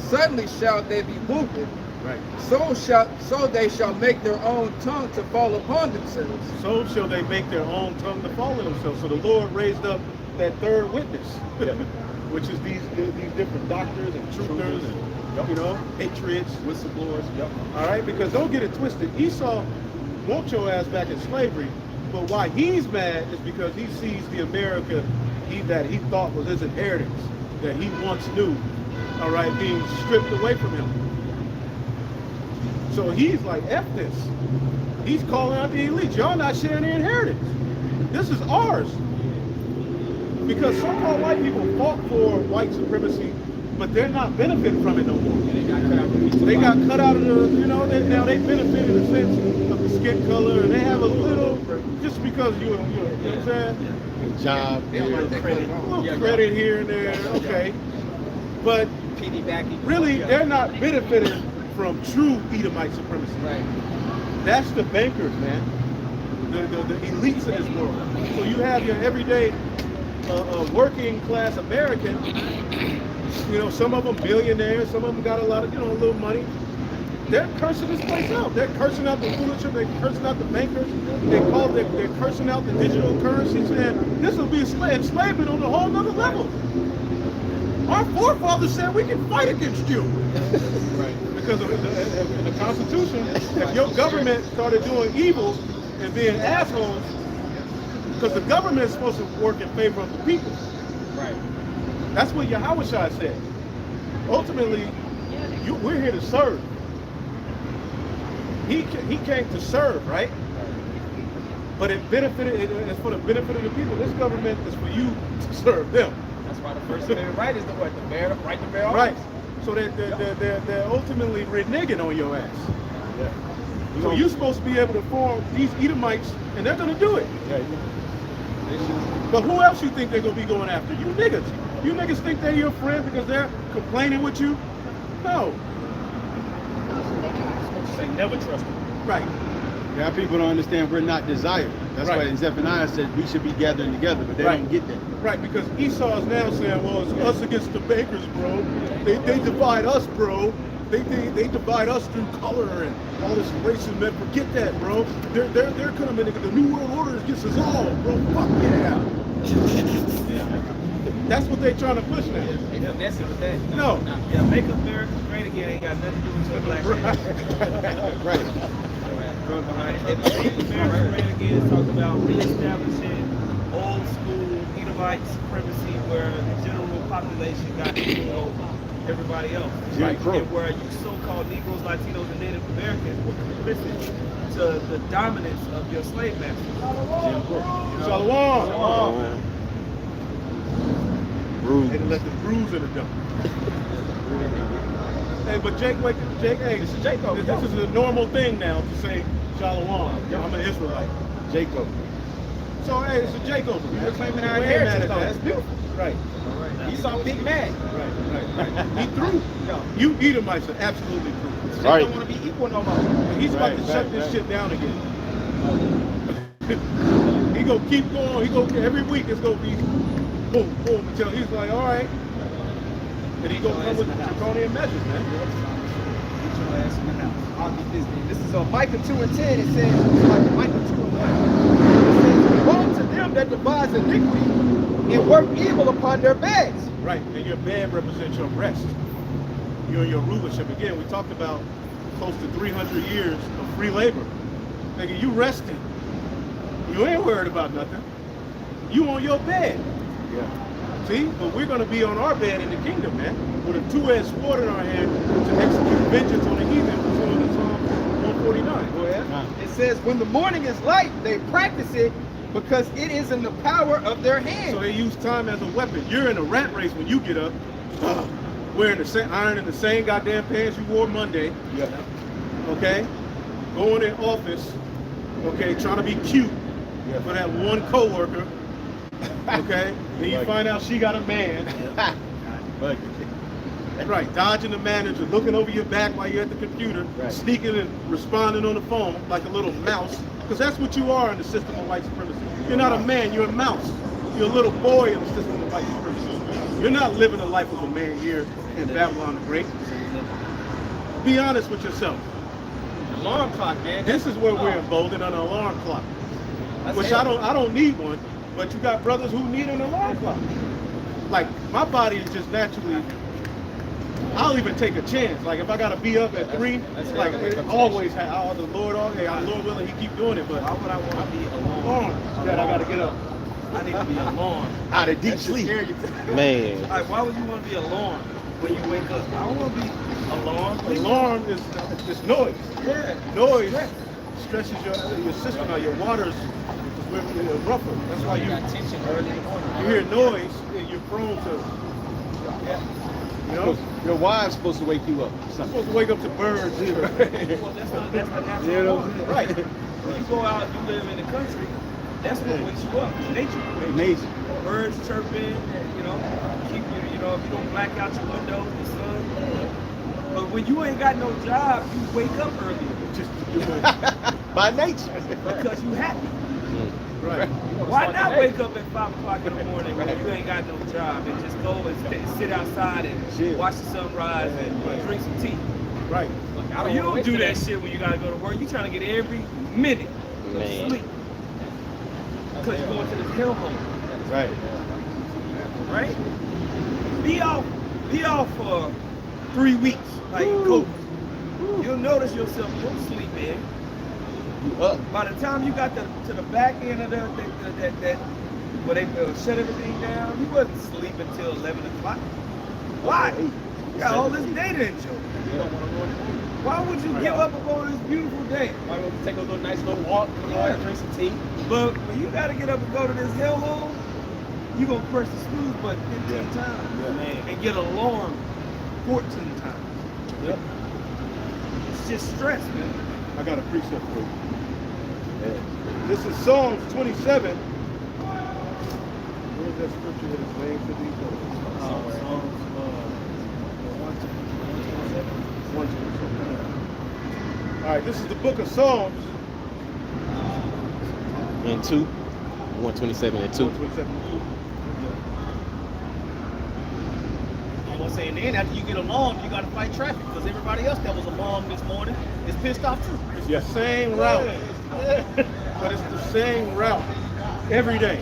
Suddenly shall they be wounded. Right. So they shall make their own tongue to fall upon themselves. So shall they make their own tongue to fall in themselves. So the Lord raised up that third witness, which is these different doctors and truthers and patriots, whistleblowers. Yep. All right, because don't get it twisted. Esau wants your ass back in slavery, but why he's mad is because he sees the America that he thought was his inheritance, that he once knew, all right, being stripped away from him. So he's like, F this. He's calling out the elite. Y'all not sharing the inheritance. This is ours. Because so-called white people fought for white supremacy, but they're not benefiting from it no more. They got cut out of the, now they benefit in the sense of the skin color, and they have a little, just because you know what I'm saying? job. They don't like that Credit. credit. A little credit here and there, okay. But Penny backing. really, they're not benefiting from true Edomite supremacy. Right. That's the bankers, man. The elites of this world. So you have your everyday working class American, you know, some of them billionaires, some of them got a lot of, you know, a little money. They're cursing this place out. They're cursing out the foolishness. They're cursing out the bankers. They're cursing out the digital currencies. And this will be enslavement on a whole nother level. Our forefathers said we can fight against you. Right. Because of in the Constitution, if your government started doing evil and being assholes, because the government is supposed to work in favor of the people. Right. That's what Yahushua said. Ultimately, we're here to serve. He came to serve, right? But it's for the benefit of the people. This government is for you to serve them. That's why the First Amendment right is the what? The right to bear arms. Right. So they're ultimately reneging on your ass. Yeah. So you're supposed to be able to form these Edomites, and they're going to do it. Yeah. But who else you think they're going to be going after? You niggas. You niggas think they're your friend because they're complaining with you? No. Say never trust them. Right. Yeah, people don't understand we're not desired. That's Right. why Zephaniah said we should be gathering together, but they Right. don't get that. Right, because Esau is now saying, well, it's us against the bakers, bro. They divide us, bro. They divide us through color and all this racism. Man, forget that, bro. They're coming in. The New World Order is against us all, bro. Fuck yeah. That's what they're trying to push now. They finessing with that. No. Yeah, make America great again ain't got nothing to do with your black man. Right. And make America great again talk about reestablishing old school Edomite supremacy where the general population got to rule over everybody else. Jim Right? Crow. And where you so-called Negroes, Latinos, and Native Americans were complicit to the dominance of your slave masters. Shalom. Rude. And let the bruise in the dump. Hey, but Jake, hey, this is Jacob. This is a normal thing now to say Shalom. I'm an Israelite. Jacob. So hey, it's a Jacob. We're claiming our We ain't mad inheritance, at though. that. That's beautiful. Right. Esau big mad. Right. He through. You Edomites are absolutely through. They Right. don't want to be equal no more. And he's about to Right, shut right, this right. shit down again. He gonna keep going. He gonna every week it's gonna be boom, boom until he's like, all right. And he gonna come with draconian measures, man. Get your ass in the house. I'll get this thing. This is on Micah 2:10. It says, like Micah 2:1. It says, woe to them that devise iniquity and work evil upon their beds. Right, and your bed represents your rest. You're in your rulership. Again, we talked about close to 300 years of free labor. Nigga, you resting. You ain't worried about nothing. You on your bed. Yeah. See? But we're going to be on our bed in the kingdom, man. With a two-edged sword in our hand to execute vengeance on the heathen. Psalm 149. Go ahead. It says, when the morning is light, they practice it because it is in the power of their So hand. they use time as a weapon. You're in a rat race when you get up, wearing the same, ironing the same goddamn pants you wore Monday, Yeah. okay? Going in office, okay, trying to be cute Yeah. for that one coworker, okay? Then you find out she got a man, But right? Dodging the manager, looking over your back while you're at the computer, Right. sneaking and responding on the phone like a little mouse, because that's what you are in the system of white supremacy. You're not a man, you're a mouse. You're a little boy in the system of white supremacy. You're not living the life of a man here in Babylon the Great. Be honest with yourself. Alarm clock, man. This is where we're emboldened on an alarm clock, That's which hell. I don't need one, but you got brothers who need an alarm clock. Like my body is just naturally. I'll even take a chance. Like if I gotta be up at 3, that's like hell. it always have. Oh, the Lord, okay, Lord willing, He keep doing it. But Why would I want to be alone? alarm that I gotta get up. I need to be alone. out of deep sleep. Man. Like, why would you want to be alone when you wake up? I don't want to be alone. Alarm is noise. Yeah. Noise stresses your system out. Your water's rougher. That's why You got tension early in the morning. you hear noise, you're prone to. You know, Your wife's supposed to wake you up. I'm Something. supposed to wake up to birds. Well, that's not natural. You know? law. Right. When you go out, you live in the country, That's what wakes you up. Nature. Amazing. Birds chirping, you know, keep you know, if you don't black out your windows, the sun. But when you ain't got no job, you wake up earlier Just to do it. By nature. because you happy. Right. Why not wake up at 5 o'clock in the morning when you ain't got no job and just go and sit outside and Chill. watch the sunrise and drink some tea? Right. But you don't do that shit when you gotta go to work. You trying to get every minute of Man. sleep because you're going to this hellhole, Right. right? Be off for 3 weeks like COVID. You'll notice yourself you don't sleep, man. You up. By the time you got to the back end of that where they shut everything down, you wasn't sleeping until 11 o'clock. Why? You got all this day to enjoy. Why would you give up on this beautiful day? Why don't you take a little nice little walk, drink some tea? But when you gotta get up and go to this hellhole, you gonna press the snooze button 15 times and get an alarm 14 times. Yep. It's just stress, man. I got a precept for you. This is Psalms 27. Where's that scripture that is named to these words? 127. All right, this is the book of Psalms. And 2. 127 and 2. 127. I'm gonna say, and then after you get alarmed, you gotta fight traffic because everybody else that was alarmed this morning is pissed off too. It's the same route, but it's the same route every day.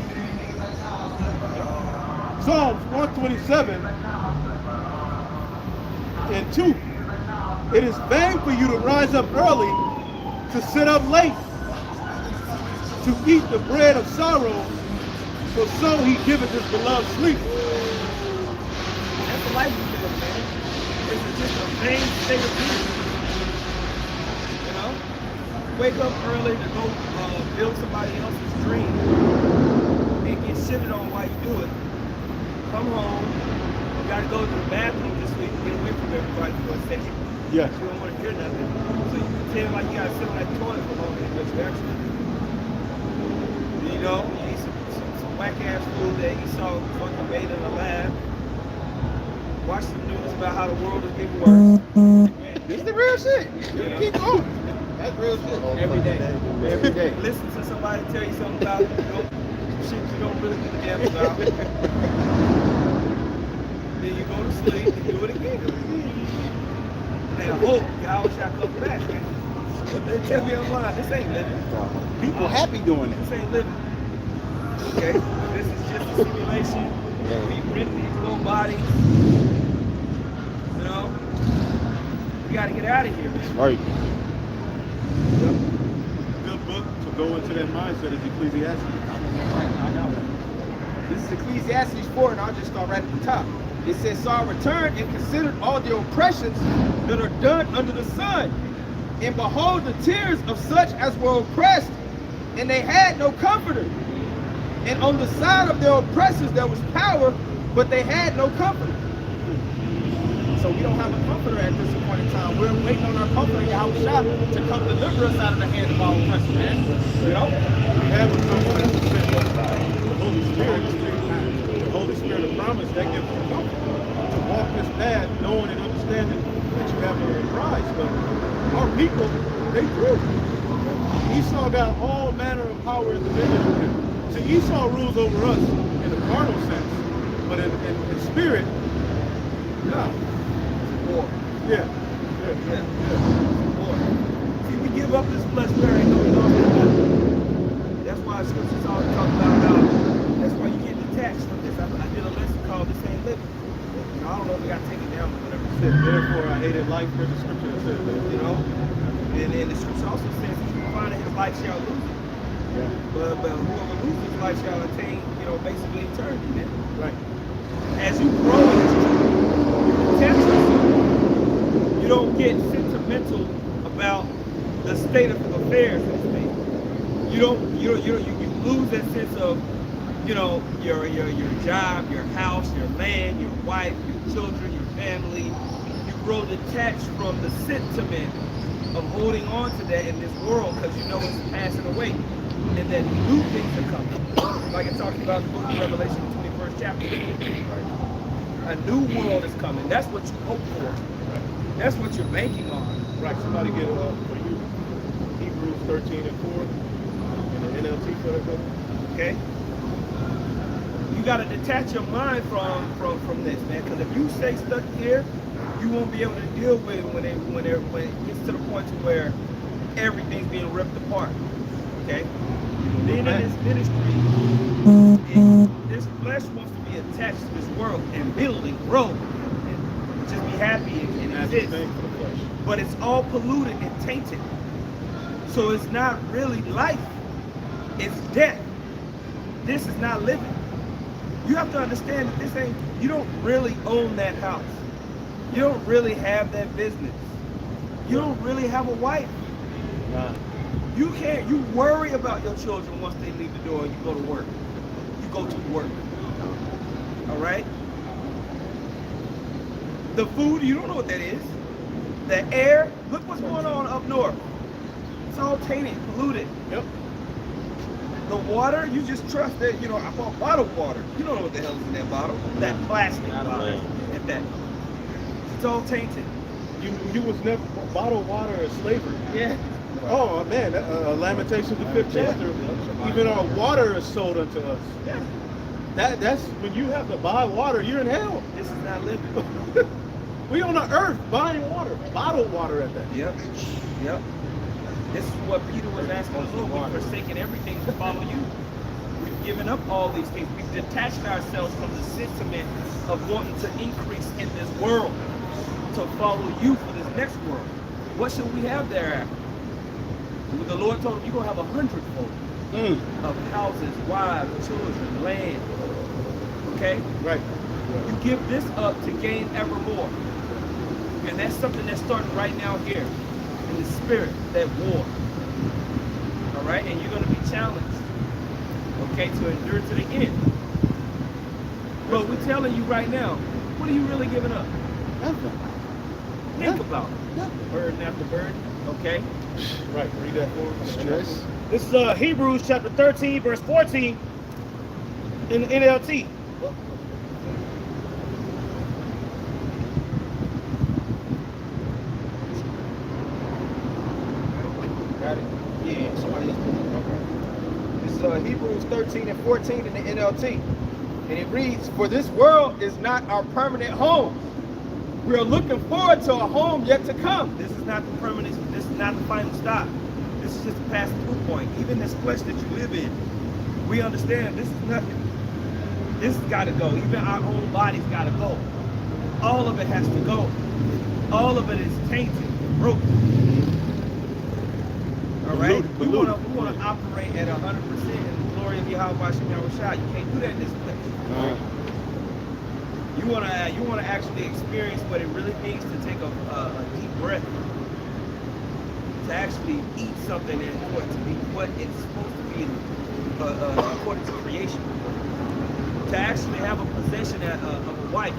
Psalms 127 and 2. It is vain for you to rise up early, to sit up late, to eat the bread of sorrow, for so he giveth his beloved sleep. That's the life we live, man. It's just a vain state of being. You know? Wake up early to go build somebody else's dream and get shitted on while you do it. Come home, you gotta go to the bathroom this week and get away from everybody for a second. Yes. You don't want to hear nothing. So you pretend like you gotta sit on that toilet for long and just actually. You know, you eat some whack ass food that you saw fucking made in a lab. Watch the news about how the world is getting worse. It's the real shit. Yeah. Keep going. That's real shit. Every day. Every day. Listen to somebody tell you something about shit you don't really give a damn about. Then you go to sleep and do it again. And hope y'all shall come back, man. But they tell me I'm lying. This ain't living. People happy doing it. This ain't living. Okay? This is just a simulation. We written these little bodies. You know? We gotta get out of here, man. Right. Good book to go into that mindset is Ecclesiastes. This is Ecclesiastes 4, and I'll just start right at the top. It says, So I returned and considered all the oppressions that are done under the sun. And behold, the tears of such as were oppressed, and they had no comforter. And on the side of their oppressors there was power, but they had no comforter. So we don't have a comforter at this point in time. We're waiting on our comforter, Yahushua, to come deliver us out of the hands of our oppressors, man. You know? We have a comfort in the sense of the Holy Spirit. The Holy Spirit of promise that gives you comfort to walk this path, knowing and understanding that you have a prize. But our people, they grew. Esau got all manner of power and dominion over him. So Esau rules over us in a carnal sense, but in spirit, no. War. Yeah. War. See, we give up this flesh where ain't no nothing. That's why scriptures always talk about how, that's why you get detached from this. I did a lesson called This Ain't Living. You know, I don't know if we got to take it down or whatever. It said, therefore I hated life. There's a scripture that says that. You know? And the scripture also says, he who findeth his life shall lose it. Yeah. But whoever loses his life shall attain, you know, basically eternity, man. Right. As you grow in this truth, you protect yourself. You don't get sentimental about the state of affairs in this thing. You lose that sense of, you know, your job, your house, your land, your wife, your children, your family. You grow detached from the sentiment of holding on to that in this world because you know it's passing away. and that new things are coming. Like it talks about in the book of Revelation, 21st chapter. A new world is coming. That's what you hope for. That's what you're banking on. Right, somebody get it up for you. Hebrews 13 and 4. In the NLT for that brother. Okay? You got to detach your mind from this, man. Because if you stay stuck here, you won't be able to deal with it when it gets to the point to where everything's being ripped apart. Okay? Being in this ministry, this flesh wants to be attached to this world and build and grow and just be happy and That's the exist. thing for the flesh. But it's all polluted and tainted. So it's not really life. It's death. This is not living. You have to understand that this ain't, you don't really own that house. You don't really have that business. You don't really have a wife. Nah. You worry about your children once they leave the door and you go to work. You go to work. All right? The food, you don't know what that is. The air, look what's going on up north. It's all tainted, polluted. Yep. The water, you just trust that, I bought bottled water. You don't know what the hell is in that bottle. That plastic bottle. At that. It's all tainted. You was never, bottled water is slavery. Yeah. Oh man, Lamentations the 5th chapter. Even our water is sold unto us. Yeah. That's when you have to buy water, you're in hell. This is not living. We on the earth buying water, bottled water at that. Yep. Yep. This is what Peter was asking the Lord. We've forsaken everything to follow you. We've given up all these things. We've detached ourselves from the sentiment of wanting to increase in this world to follow you for this next world. What should we have thereafter? The Lord told him, you're going to have 100-fold of houses, wives, children, land. Okay? Right. You give this up to gain ever more. And that's something that's starting right now here in the spirit, that war. All right? And you're going to be challenged, okay, to endure to the end. But we're telling you right now, what are you really giving up? Nothing. Think about it. Burden after burden, okay? Right, read that for me. Stress. This is Hebrews chapter 13, verse 14 in the NLT. Got it? Yeah, somebody else. This is Hebrews 13 and 14 in the NLT. And it reads, for this world is not our permanent home. We are looking forward to a home yet to come. This is not the permanent, this is not the final stop. This is just a passing through point. Even this flesh that you live in, we understand this is nothing. This has got to go. Even our own bodies got to go. All of it has to go. All of it is tainted, broken. All right? We want to operate at 100% in the glory of Yahweh Shem Yahushua. You can't do that in this flesh. You want to actually experience what it really means to take a deep breath, to actually eat something and for it to be what it's supposed to be according to creation, to actually have a possession of a wife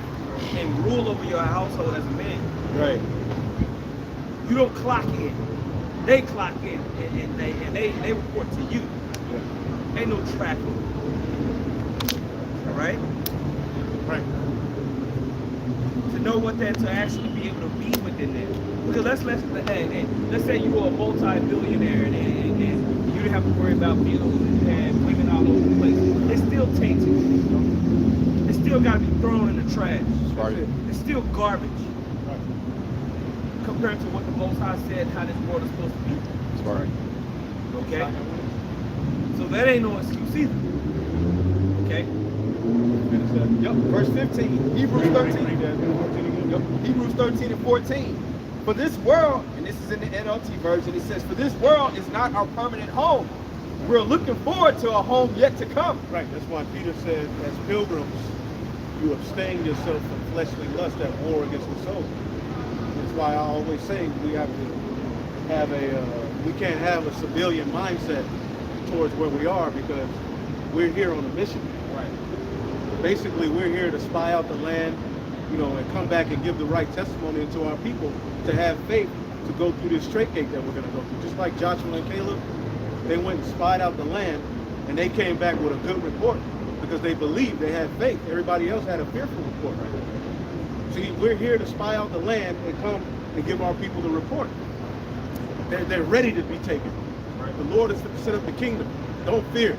and rule over your household as a man. Right. You don't clock in; they clock in, and they report to you. Ain't no tracking. All right. Right. To know what that, to actually be able to be within there. Because let's say you were a multi-billionaire and you didn't have to worry about bills and women all over the place. It's still tainted. It's still got to be thrown in the trash. It's still garbage compared to what the Most High said how this world is supposed to be. Okay? So that ain't no excuse either. Okay? Yep, verse 15, Hebrews 13. Yep, Hebrews 13 and 14. For this world, and this is in the NLT version, it says, for this world is not our permanent home. We're looking forward to a home yet to come. Right. That's why Peter said, as pilgrims, you abstain yourself from fleshly lust that war against the soul. That's why I always say we have to have we can't have a civilian mindset towards where we are because we're here on a mission. Right. Basically, we're here to spy out the land, and come back and give the right testimony to our people to have faith to go through this straight gate that we're going to go through. Just like Joshua and Caleb, they went and spied out the land, and they came back with a good report because they believed, they had faith. Everybody else had a fearful report. See, we're here to spy out the land and come and give our people the report. They're ready to be taken. The Lord is to set up the kingdom. Don't fear.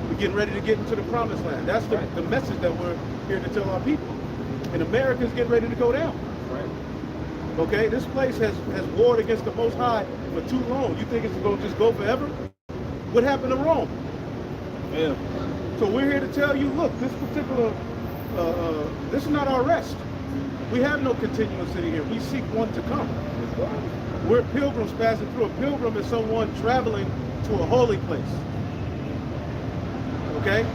We're getting ready to get into the promised land. That's the message that we're here to tell our people. And America's getting ready to go down. Okay, this place has warred against the Most High for too long. You think it's going to just go forever? What happened to Rome? Yeah. So we're here to tell you, look, this particular, this is not our rest. We have no continuous city here. We seek one to come. We're pilgrims passing through. A pilgrim is someone traveling to a holy place. Okay?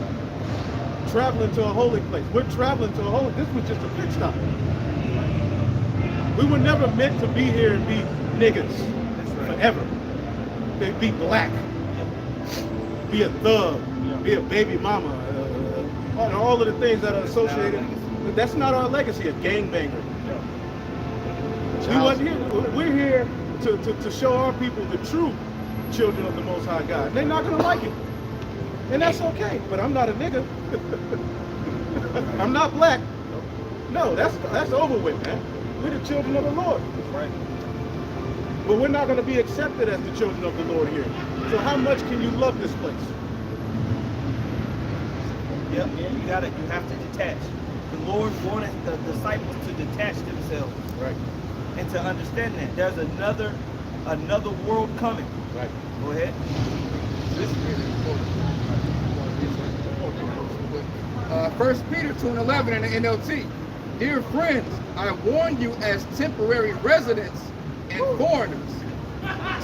Traveling to a holy place. We're traveling to a holy, this was just a pit stop. We were never meant to be here and be niggas forever. Be black, be a thug, be a baby mama, and all of the things that are associated. That's not our legacy, a gangbanger. We wasn't here. We're here to show our people the true children of the Most High God. They're not gonna like it, and that's okay. But I'm not a nigga. I'm not black. No, that's over with, man. We're the children of the Lord. Right. But we're not going to be accepted as the children of the Lord here. So how much can you love this place? Yep, you have to detach. The Lord wanted the disciples to detach themselves. Right. And to understand that there's another world coming. Right. Go ahead. This is really important. 1 Peter 2:11 in the NLT. Dear friends, I warn you as temporary residents and foreigners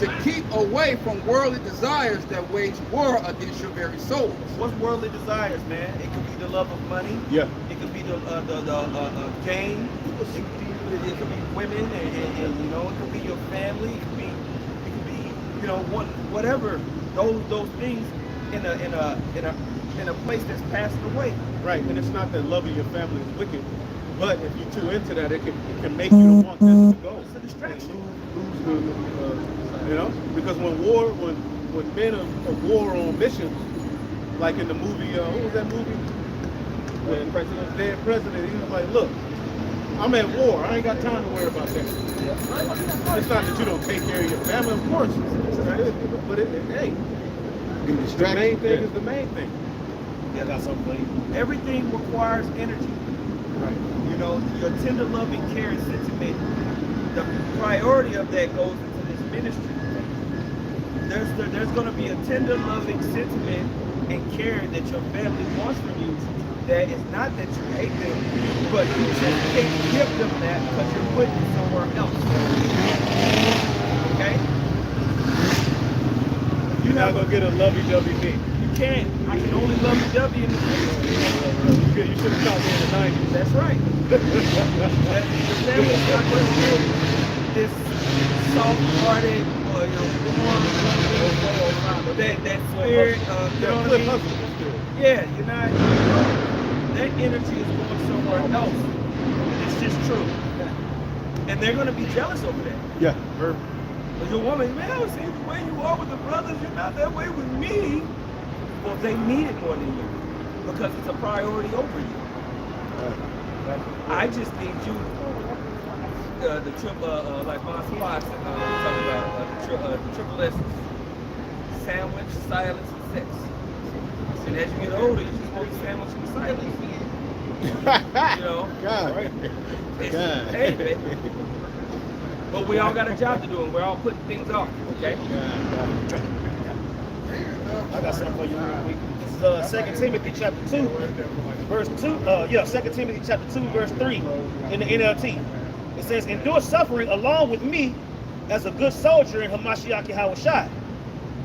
to keep away from worldly desires that wage war against your very souls. What's worldly desires, man? It could be the love of money. Yeah. It could be the gain. It could be women, and you know, it could be your family. It could be you know, whatever those things in a place that's passed away. Right. And it's not that loving your family is wicked, but if you're too into that, it can make you want this to go. It's a distraction. You know, because when men of war on missions, like in the movie, what was that movie? When Dead President, he was like, look, I'm at war. I ain't got time to worry about that. It's not that you don't take care of your family, of course. But hey, the main thing is the main thing. Yeah, I got something for you. Everything requires energy. Right. You know, your tender loving care and sentiment, the priority of that goes into this ministry. There's going to be a tender loving sentiment and care that your family wants from you. That it's not that you hate them, but you just can't give them that because you're putting somewhere else. Okay? You're not going to get a lovey-dovey me. You can't. I can only lovey-dovey in the ministry. You should have taught me in the 90s. That's right. The family's not going to get this soft-hearted or warm, that spirit of, you know what I mean? Yeah, you're not, that energy is going somewhere else. It's just true. And they're going to be jealous over that. Yeah. But your woman, man, I see the way you are with the brothers, you're not that way with me. Well, they need it more than you because it's a priority over you. I just need you, the triple, like Moss Fox and talking about the triple S's. Sandwich, silence, and sex. And as you get older, you just want to sandwich and silence. You know? God. God. Hey, man. But we all got a job to do, and we're all putting things off, okay? I got something for you real quick. This is 2 Timothy chapter 2, verse 2. 2 Timothy chapter 2, verse 3 in the NLT. It says, endure suffering along with me as a good soldier in Hamashiach Yahushua.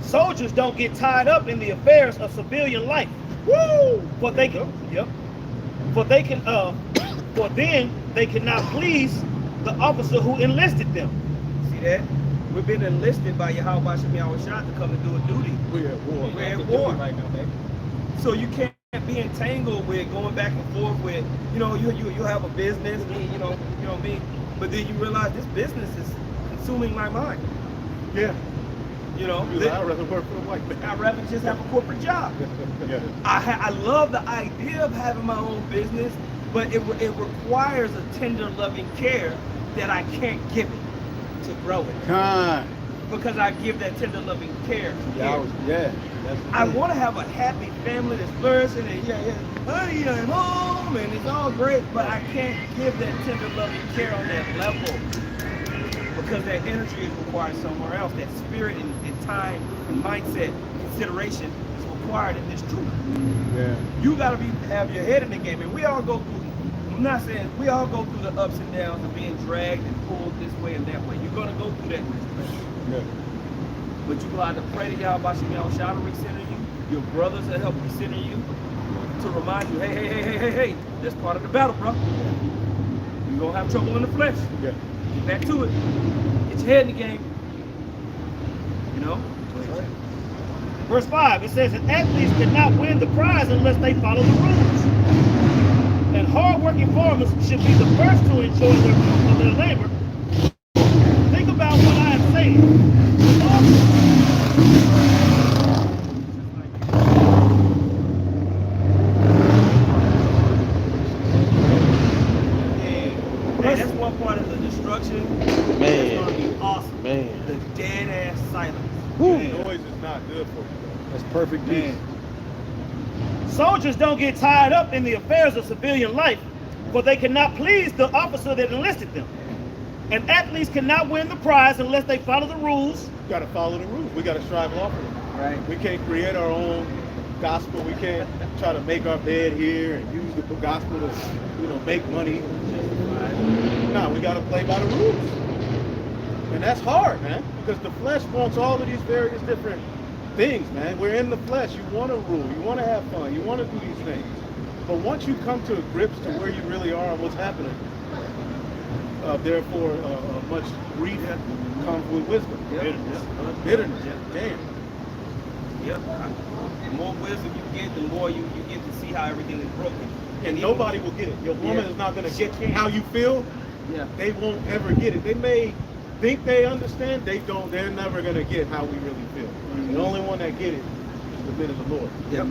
Soldiers don't get tied up in the affairs of civilian life. Woo! For they can, for then they cannot please the officer who enlisted them. See that? We've been enlisted by Yahweh Shem Yahushua to come and do a duty. We're at war. We're at war right now, baby. So you can't be entangled with going back and forth with, you know, you have a business, you know me, but then you realize this business is consuming my mind. Yeah. You know, You're like, I'd rather work for a white man. I'd rather just have a corporate job. Yeah. I love the idea of having my own business, but it requires a tender, loving care that I can't give it to grow it. Because I give that tender, loving care. I want to have a happy family that's flourishing and honey, I'm home and it's all great, but I can't give that tender, loving care on that level because that energy is required somewhere else. That spirit and time and mindset consideration is required in this truth. Yeah. You got to have your head in the game, and we all go through. I'm not saying we all go through the ups and downs of being dragged and pulled this way and that way. You're gonna go through that. Yeah. But you got to pray to Yahweh Shem Shah to recenter you. Your brothers that help recenter you to remind you, hey, that's part of the battle, bro. You're gonna have trouble in the flesh. Yeah. Get back to it. Get your head in the game. You know? Verse 5, it says, and athletes cannot win the prize unless they follow the rules. And hard-working farmers should be the first to enjoy their fruit of their labor. Think about what I am saying. Man, that's one part of the destruction. Man. It's gonna be awesome. Man. The dead-ass silence. Noise is not good for you. That's perfect peace. Soldiers don't get tied up in the affairs of civilian life, for they cannot please the officer that enlisted them. And athletes cannot win the prize unless they follow the rules. We got to follow the rules. We got to strive lawfully. Right. We can't create our own gospel. We can't try to make our bed here and use the gospel to, make money. No, we got to play by the rules. And that's hard, man, because the flesh wants all of these various different things, man. We're in the flesh. You want to rule. You want to have fun. You want to do these things. But once you come to grips to where you really are and what's happening, therefore, much grief comes with wisdom. Bitterness. Damn. Yep. The more wisdom you get, the more you get to see how everything is broken. And nobody will get it. Your woman is not going to get can't. how you feel. Yeah. They won't ever get it. They may think they understand. They don't. They're never going to get how we really feel. The only one that get it is the men of the Lord. Yep.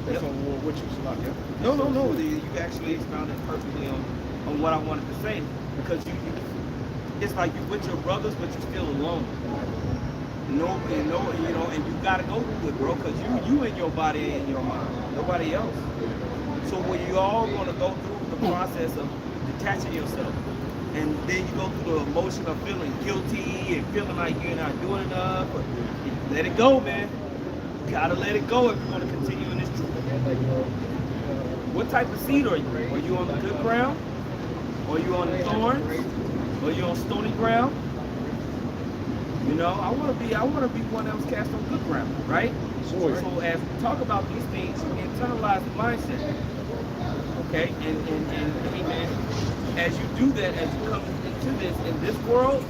That's on what you select. Yep. No. You actually expounded perfectly on what I wanted to say, because you it's like you're with your brothers, but you're still alone. And you gotta go through it, bro, because you in your body and your mind, nobody else. So when you all gonna go through the process of detaching yourself, and then you go through the emotion of feeling guilty and feeling like you're not doing enough, but let it go, man. You gotta let it go if you're gonna continue in this truth. What type of seed are you? Are you on the good ground? Or are you on the thorns? Or are you on stony ground? I want to be one that was cast on good ground, right? So as we talk about these things, internalize the mindset. Okay? And hey man, as you do that, as you come into this in this world,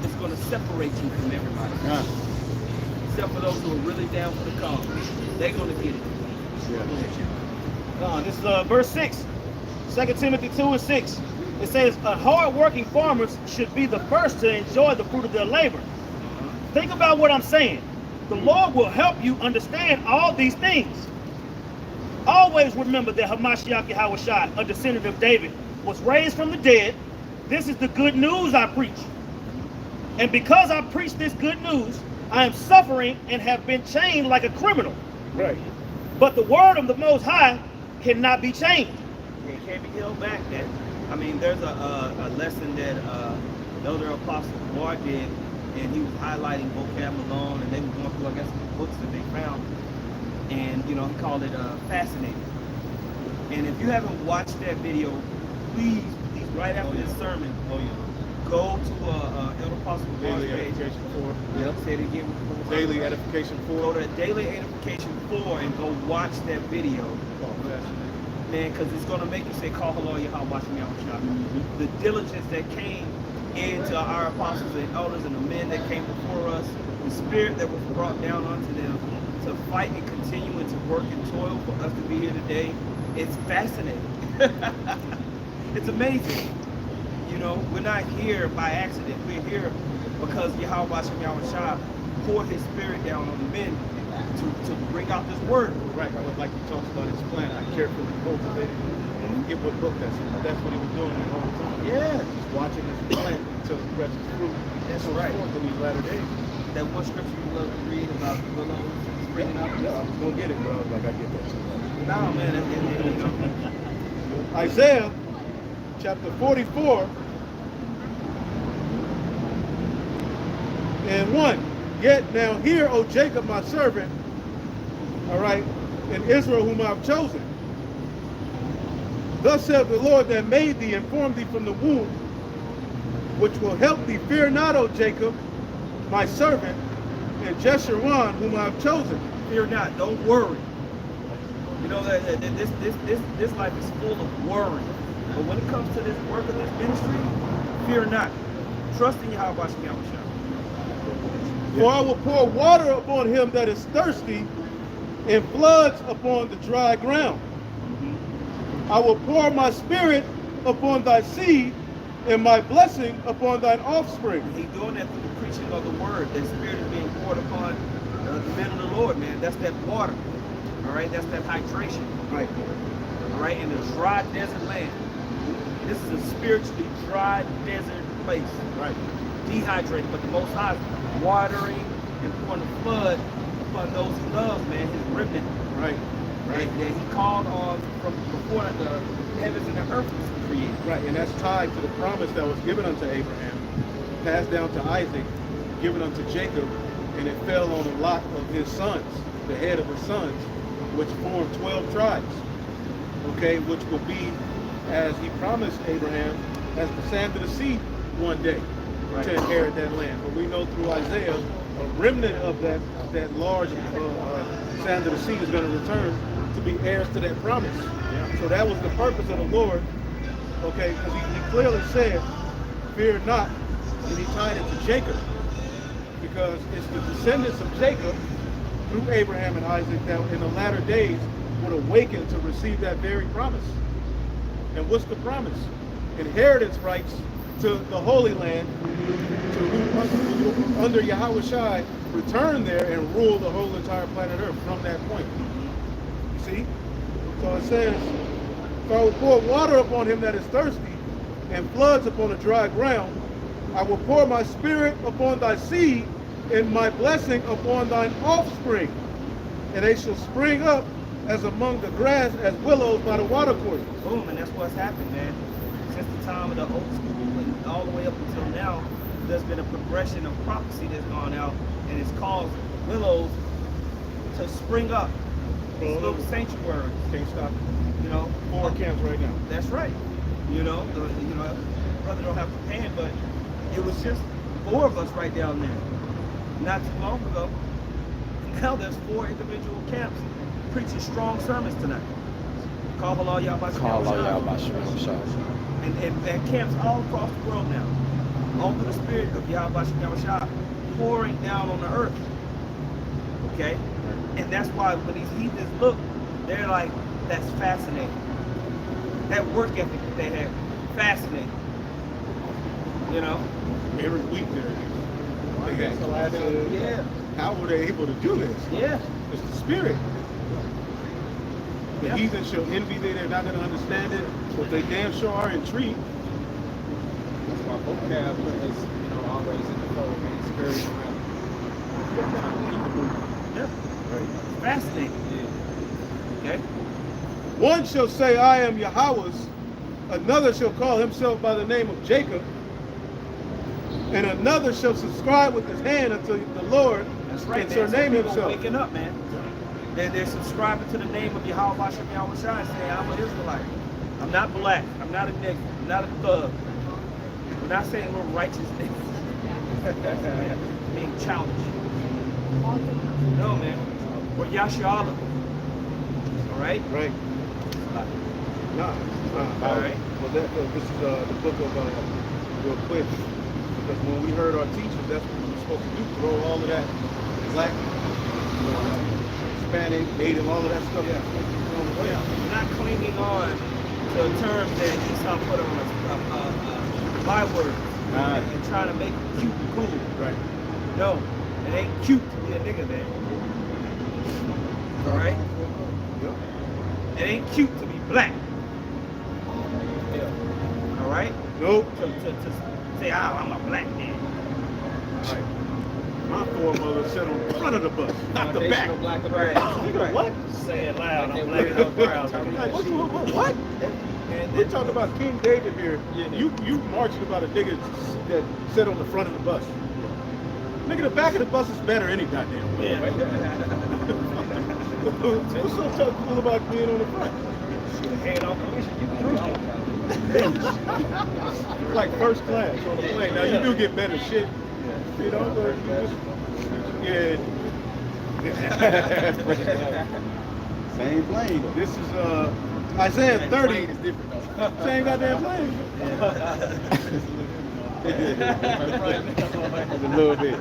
it's going to separate you from everybody. Except for those who are really down for the cause. They're going to get it. This is verse 6, 2 Timothy 2:6. It says, hard-working farmers should be the first to enjoy the fruit of their labor. Think about what I'm saying. The Lord will help you understand all these things. Always remember that Hamashiach Yahushua, a descendant of David, was raised from the dead. This is the good news I preach. And because I preach this good news, I am suffering and have been chained like a criminal. Right. But the word of the Most High cannot be changed. It can't be held back. There's a lesson that the elder apostle Bar did, and he was highlighting vocab alone, and they were going through, I guess, the books that they found, and he called it fascinating. And if you haven't watched that video, please, right after this sermon, go to elder apostle Bar's Daily page. Edification 4. Yep, say it again. Daily Edification 4. Go to Daily Edification 4 and go watch that video. Man, because it's going to make you say, call hello, Yahweh, the diligence that came into our apostles and elders and the men that came before us, the spirit that was brought down unto them to fight and continue and to work and toil for us to be here today. It's fascinating. It's amazing. We're not here by accident. We're here because Yahweh poured his spirit down on the men to bring out this word. Right, like he talks about his plant, I carefully cultivated it. Get what book that's what he was doing the whole time. Yeah. Just watching his plant until it bears its fruit. That's so right. forth in these latter days. That one scripture you love to read about willows springing up. Yeah, I was gonna get it, but I was like, I get that too much. No, man, you know. Isaiah chapter 44 and 1. Yet now hear, O Jacob, my servant, all right, and Israel, whom I have chosen. Thus saith the Lord that made thee and formed thee from the womb, which will help thee. Fear not, O Jacob, my servant, and Jeshurun, whom I have chosen. Fear not, don't worry. You know that this life is full of worry. But when it comes to this work of this ministry, fear not. Trust in Yahweh Shemashah. For I will pour water upon him that is thirsty, and floods upon the dry ground. I will pour my spirit upon thy seed, and my blessing upon thine offspring. He's doing that through the preaching of the word. That spirit is being poured upon the men of the Lord, man. That's that water. All right, that's that hydration. Right. All right, in a dry desert land. This is a spiritually dry desert place. Right. Dehydrated, but the Most High is watering and pouring the flood upon those he loves, man. His remnant. Right. Right. That he called on from before the heavens and the earth was created. Right. And that's tied to the promise that was given unto Abraham, passed down to Isaac, given unto Jacob, and it fell on a lot of his sons, the head of his sons, which formed 12 tribes. Okay, which will be, as he promised Abraham, as the sand of the sea one day, to inherit that land. But we know through Isaiah, a remnant of that large sand of the sea is going to return to be heirs to that promise. Yeah. So that was the purpose of the Lord, okay, because he clearly said, fear not, and he tied it to Jacob, because it's the descendants of Jacob through Abraham and Isaac that in the latter days would awaken to receive that very promise. And what's the promise? Inheritance rights to the Holy Land, to who under Yahweh Shai return there and rule the whole entire planet Earth from that point. You see? So it says, so I will pour water upon him that is thirsty, and floods upon the dry ground. I will pour my spirit upon thy seed, and my blessing upon thine offspring. And they shall spring up as among the grass, as willows by the watercourses. Boom, and that's what's happened, man. Since the time of the old school and all the way up until now, there's been a progression of prophecy that's gone out, and it's caused willows to spring up. These little sanctuaries. Can't stop it. You know, 4 camps right now. That's right. You know, brother don't have to pan, but it was just 4 of us right down there not too long ago. Now there's 4 individual camps preaching strong sermons tonight. Call Allah Yahweh. And camps all across the world now. All through the spirit of Yahweh pouring down on the earth. Okay? And that's why when these heathens look, they're like, that's fascinating. That work ethic that they have, fascinating. You know? Every week Yeah. How were they able to do this? Yeah. It's the spirit. The Yeah. heathen shall envy thee, they're not going to understand it, but they damn sure are intrigued. That's why vocab is, always in the flow, man. It's very Yeah. Right. Fascinating. Okay? One shall say, I am Yahweh's. Another shall call himself by the name of Jacob. And another shall subscribe with his hand unto the Lord. That's right. And surname himself. Waking up, man. They're subscribing to the name of Yahweh Hashem Yahweh Shai, saying, I'm an Israelite. I'm not black. I'm not a nigga. I'm not a thug. We're not saying we're righteous niggas. Being challenged. No, man. We're Yasharala. All right? Right. Nah. All right. Well, this is the book of real quick. Because when we heard our teachers, that's what we were supposed to do. Throw all of that black, Hispanic, Native, all of that stuff. Yeah. We're not clinging on to terms that Esau put on a byword and trying to make it cute and cool. Right. No. It ain't cute to be a nigga, man. All right? It ain't cute to be black. All right? Nope. To say, oh, I'm a black man. My foremothers sit on the front of the bus, not the back. Black Right. What? Say it loud. I'm black and I'm proud. What? We're talking about King David here. You marching about a nigga that sit on the front of the bus. Nigga, the back of the bus is better any goddamn way. Yeah. What's so tough cool about being on the front? Head off the mission, you can Like first class on the plane. Now you do get better shit, you know, but you just Same plane. This is Isaiah 30. Same goddamn plane. A little bit.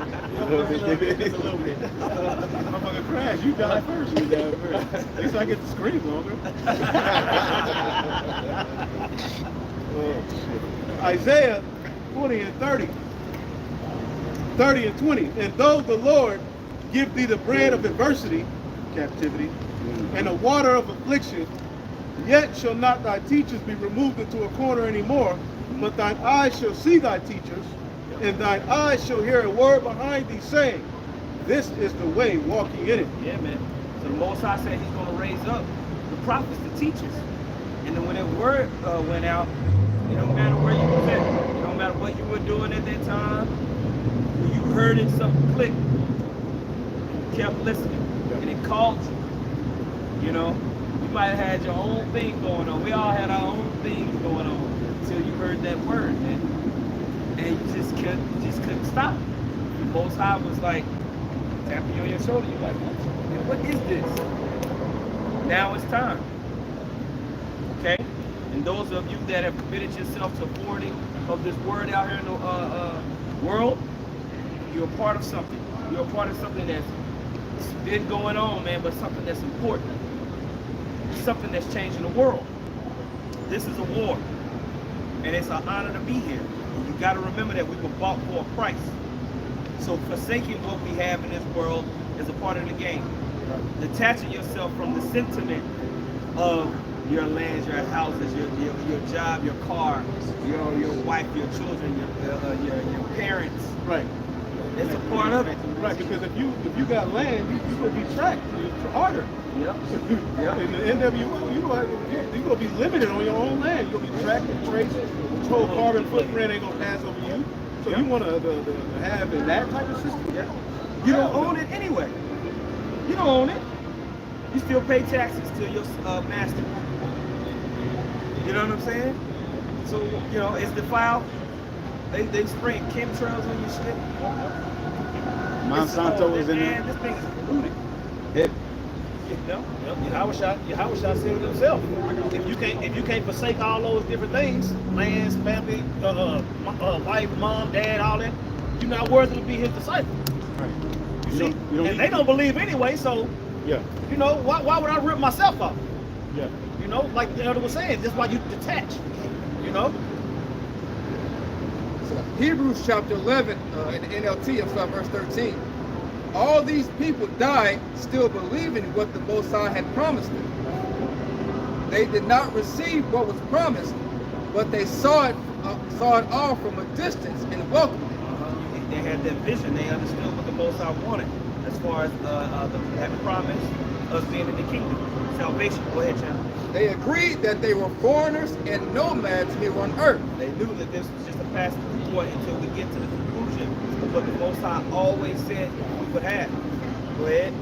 Just a little bit. I'm gonna crash. You die first. At least I get to scream longer. Oh, shit. Isaiah 20 and 30. 30 and 20. And though the Lord give thee the bread of adversity, captivity, and the water of affliction, yet shall not thy teachers be removed into a corner anymore, but thine eyes shall see thy teachers, and thine eyes shall hear a word behind thee saying, this is the way, walking in it. Yeah, man. So the Most High said he's going to raise up the prophets, the teachers. And then when that word went out, it don't matter where you was at. It don't matter what you were doing at that time. When you heard it, something clicked. You kept listening. And it called you. You know? You might have had your own thing going on. We all had our own things going on until you heard that word. And you just couldn't stop. The Most High was like, tapping you on your shoulder, you're like, what is this? Now it's time. Okay? And those of you that have committed yourself to forwarding of this word out here in the world, you're a part of something. You're a part of something that's been going on, man, but something that's important. Something that's changing the world. This is a war. And it's an honor to be here. And you got to remember that we were bought for a price. So forsaking what we have in this world is a part of the game. Detaching yourself from the sentiment of your lands, your houses, your job, your car, your wife, your children, your parents. Right. It's a part of it. Right, because if you got land, you're going to be tracked harder. Yep. In the NWO, you're going to be limited on your own land. You're going to be tracked and traced. The whole carbon footprint ain't going to pass over you. So you want to have in that type of system? Yeah. You don't own it anyway. You don't own it. You still pay taxes to your master. You know what I'm saying? So, you know, it's defiled. They spraying chemtrails on your shit. Monsanto is in man, there. this thing is polluted. Hip. You know? Yahweh said it himself. If you can't forsake all those different things, lands, family, wife, mom, dad, all that, you're not worthy to be his disciple. Right. You see? And they don't believe anyway, so Yeah. you know, why would I rip myself off? Yeah. You know, like the elder was saying, that's why you detach. You know? Hebrews chapter 11 in the NLT, I'm sorry, verse 13. All these people died still believing what the Most High had promised them. They did not receive what was promised, but they saw it all from a distance and welcomed it. They had that vision. They understood what the Most High wanted as far as that promise of being in the kingdom. Salvation. Go ahead, Chad. They agreed that they were foreigners and nomads here on earth. They knew that this was just a passing through until we get to the conclusion of what the Most High always said we would have. Go ahead.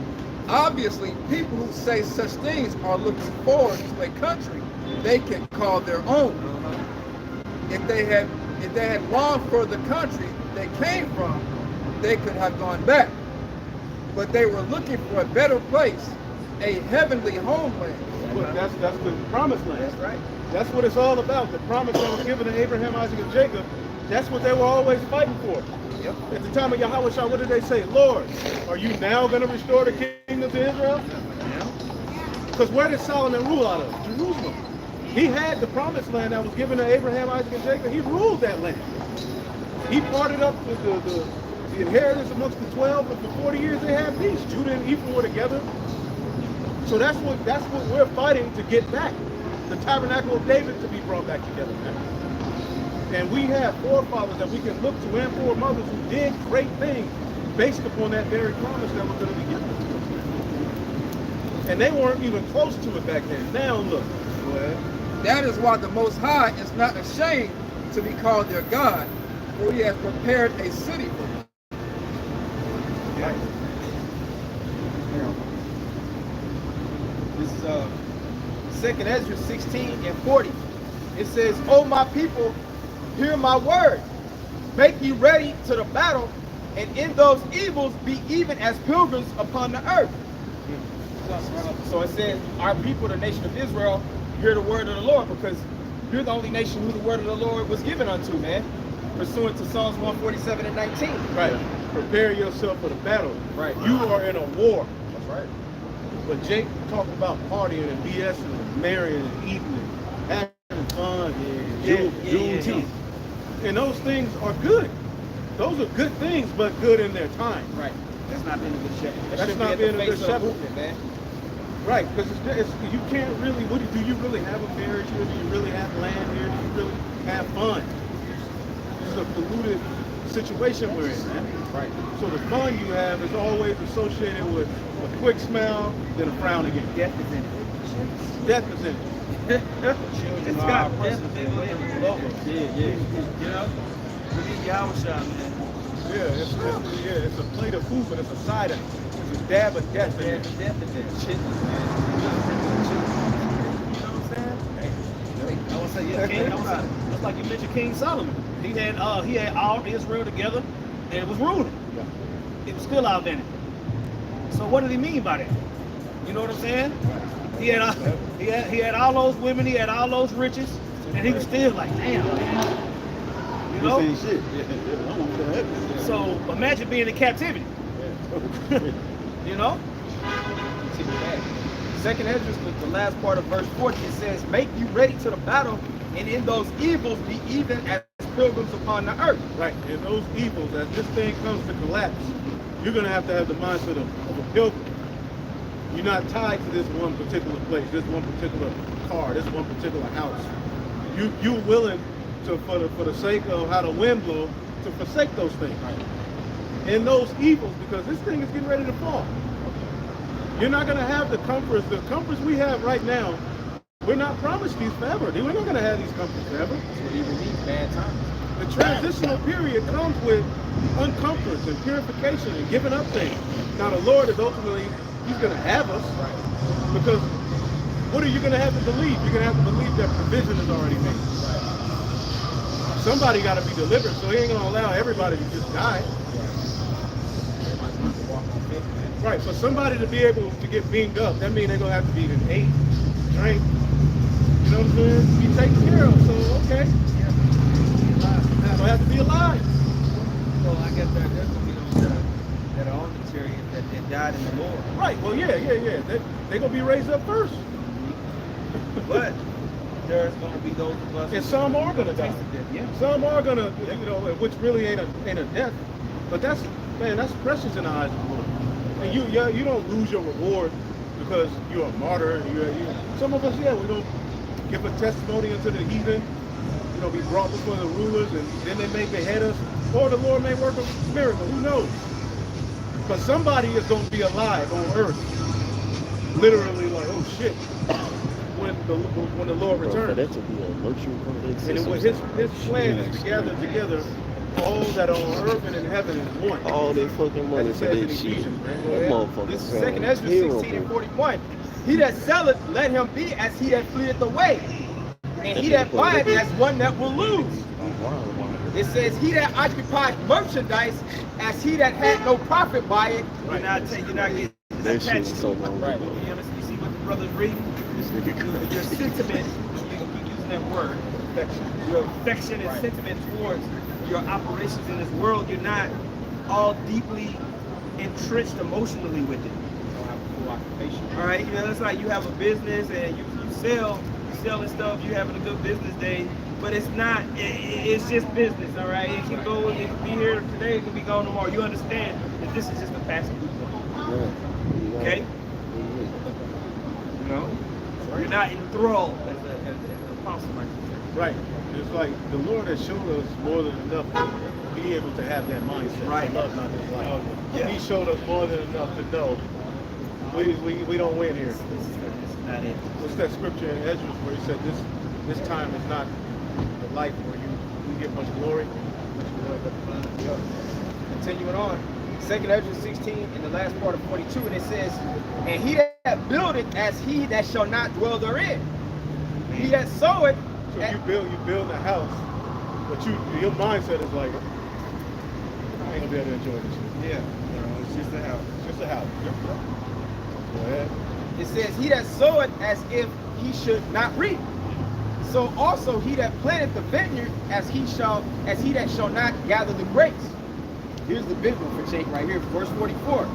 Obviously, people who say such things are looking forward to a country they can call their own. If they had longed for the country they came from, they could have gone back. But they were looking for a better place, a heavenly homeland. Look, that's the promised land. That's right. That's what it's all about. The promise that was given to Abraham, Isaac, and Jacob. That's what they were always fighting for. Yep. At the time of Yahweh Shah, what did they say? Lord, are you now going to restore the kingdom to Israel? Yeah. Because where did Solomon rule out of? Jerusalem. He had the promised land that was given to Abraham, Isaac, and Jacob. He ruled that land. He parted up the the inheritance amongst the 12, but for 40 years they had peace. Judah and Ephraim were together. So that's what we're fighting to get back. The tabernacle of David to be brought back together, man. And we have forefathers that we can look to and foremothers who did great things based upon that very promise that was going to be given to us. And they weren't even close to it back then. Now look. Go ahead. That is why the Most High is not ashamed to be called their God, for he has prepared a city for them. Right. This is 2nd Ezra 16 and 40. It says, "O my people, hear my word. Make ye ready to the battle, and in those evils be even as pilgrims upon the earth." So it says, our people, the nation of Israel, hear the word of the Lord, because you're the only nation who the word of the Lord was given unto, man. Pursuant to Psalms 147 and 19. Right. Prepare yourself for the battle. Right. You are in a war. That's right. But Jake talked about partying and BS and marrying and eating and having fun and Juneteenth. And those things are good. Those are good things, but good in their time. Right. That's not being a good shepherd. That's not being a good shepherd, movement, man. Right, because you can't really, do you really have a marriage here? Do you really have land here? Do you really have fun? This is a polluted situation we're in, man. Right. So the fun you have is always associated with a quick smile, then a frown again. Death is in it. Death is in it. It's got death in it. Logo. Yeah. You know? We need Yahusha, man. Yeah, it's a plate of food, but it's a side of it. It's a dab of death in it. Death in it. Chitlins, man. You know what I'm saying? I would say, yeah, King. Just like you mentioned, King Solomon. He had all Israel together, and it was ruling. It was still out there. So what did he mean by that? You know what I'm saying? He had all those women, he had all those riches, and he was still like, damn, man. You know? So imagine being in captivity. You know? 2nd Ezra, the last part of verse 40, it says, "Make you ready to the battle, and in those evils be even as pilgrims upon the earth." Right, and those evils, as this thing comes to collapse, you're going to have the mindset of a pilgrim. You're not tied to this one particular place, this one particular car, this one particular house. You're willing to, for the sake of how the wind blows, to forsake those things. And those evils, because this thing is getting ready to fall. You're not going to have the comforts we have right now. We're not promised these forever. We're not going to have these comforts forever. That's what even means bad times. The transitional period comes with uncomforts and purification and giving up things. Now the Lord is ultimately, he's going to have us. Because what are you going to have to believe? You're going to have to believe that provision is already made. Somebody got to be delivered, so he ain't going to allow everybody to just die. Right, for somebody to be able to get beamed up, that means they're going to have to be ate, drank, you know what I'm saying? Be taken care of, so okay. They're going to have to be alive. Well, I guess there's going to be those that are on the chariot that died in the Lord. Right, well, yeah. They're going to be raised up first. But there's going to be those of us. And some are going to die. Yeah. Some are going to, which really ain't a death. But that's precious in the eyes of the Lord. And you don't lose your reward because you're a martyr. Some of us, we're going to give a testimony unto the heathen, be brought before the rulers, and then they may behead us, or the Lord may work a miracle. Who knows? But somebody is going to be alive on earth, literally like, oh shit, when the Lord returns. And then his plan is to gather together all that are on earth and in heaven in one. All their fucking money As for it says in that shit. Ephesians, man. That motherfucker This is sound 2nd Ezra terrible. 16 and 41. He that selleth, let him be as he that fleeth away. And he that buyeth as one that will lose. It says, he that occupies merchandise as he that had no profit by it. You're not getting That shit attached was to so it. long Right. ago. You see what the brother's reading? Your sentiment, we keep using that word, your affection and sentiment towards your operations in this world, you're not all deeply entrenched emotionally with it. All right, it's like you have a business and you selling stuff, you're having a good business day, but it's not. It's just business, all right. It can go. It can be here today. It can be gone tomorrow. You understand that this is just a passing through. Okay. You know, you're not enthralled as the apostle might say. Right. It's like the Lord has shown us more than enough to be able to have that mindset. Right. To love not his life. Yeah. He showed us more than enough to know we don't win here. This is not it. What's that scripture in Ezra where he said this time is not the life where you get much glory? Continuing on, 2nd Ezra 16 in the last part of 42, and it says, and he that buildeth as he that shall not dwell therein. He that soweth. So you build a house, but your mindset is like, I ain't gonna be able to enjoy this shit. Yeah, it's just a house. It's just a house. Go ahead. It says, he that soweth as if he should not reap. So also he that planteth the vineyard as he that shall not gather the grapes. Here's the big one for Jake right here, verse 44.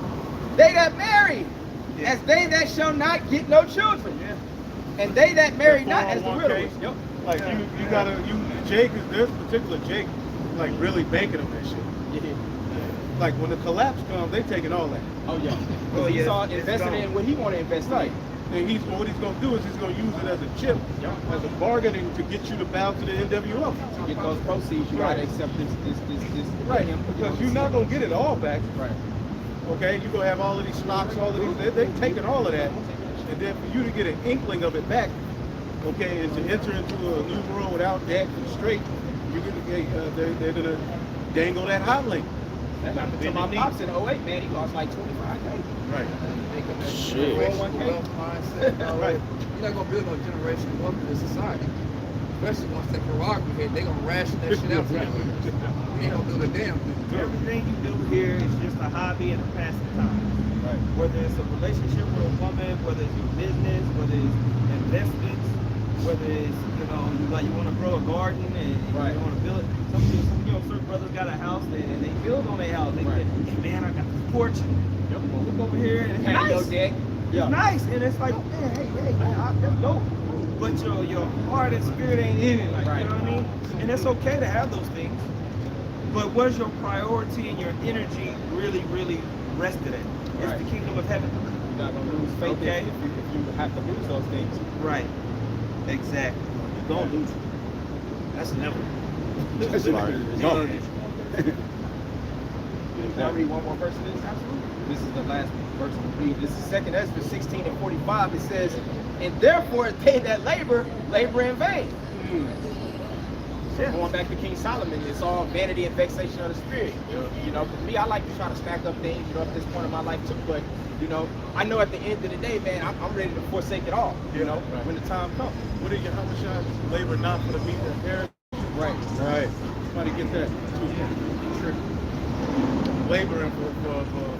They that marry, as they that shall not get no children. Yeah. And they that marry not as the 401k. widows. Yep. Like Jake is this particular Jake, like really banking on that shit. Yeah. Like when the collapse comes, they taking all that. Oh yeah. Oh, He's yeah. all It's invested gone. in what he want to invest Right. in. And what he's gonna do is he's gonna use it as a chip, as a bargaining to get you to bow to the NWO. To get those proceeds, you gotta accept this. Right. Because you're not gonna get it all back. Right. Okay, you're gonna have all of these stocks, all of these, they've taken all of that. And then for you to get an inkling of it back, okay, and to enter into a new world without debt and straight, you're gonna they're gonna dangle that hot link. That happened to my pops in 08, man. He lost like 25K. Right. Shit. Wealth mindset. Right. You're not gonna build no generational wealth in this society. Especially once that prerogative hit, they gonna ration that shit out to you. You ain't gonna build a damn thing. Everything you do here is just a hobby and a pastime. Right. Whether it's a relationship with a woman, whether it's your business, whether it's investments, whether it's you want to grow a garden and you want to build it. Some certain brothers got a house and they build on their house. They say, hey man, I got this porch. Well, look over here and it's Patio nice. deck. It's nice, and it's like, man, hey, man, that's dope. But your heart and spirit ain't in it, like, you know what I mean? And it's okay to have those things. But where's your priority and your energy really, really rested at? It's the kingdom of heaven. You're not gonna lose faith Okay. if you have to lose those things. Right. Exactly. You're gonna lose it. That's never. Smart. No. Can I read one more verse of this? Absolutely. This is the last verse we read. This is 2nd Ezra 16 and 45. It says, and therefore they that labor in vain. So going back to King Solomon, it's all vanity and vexation of the spirit. You know, for me, I like to try to stack up things, at this point in my life too. But, I know at the end of the day, man, I'm ready to forsake it all, when the time comes. What are your Hamashites? Labor not for the meat of inheritance. Right. Somebody get that too. Sure. Laboring for a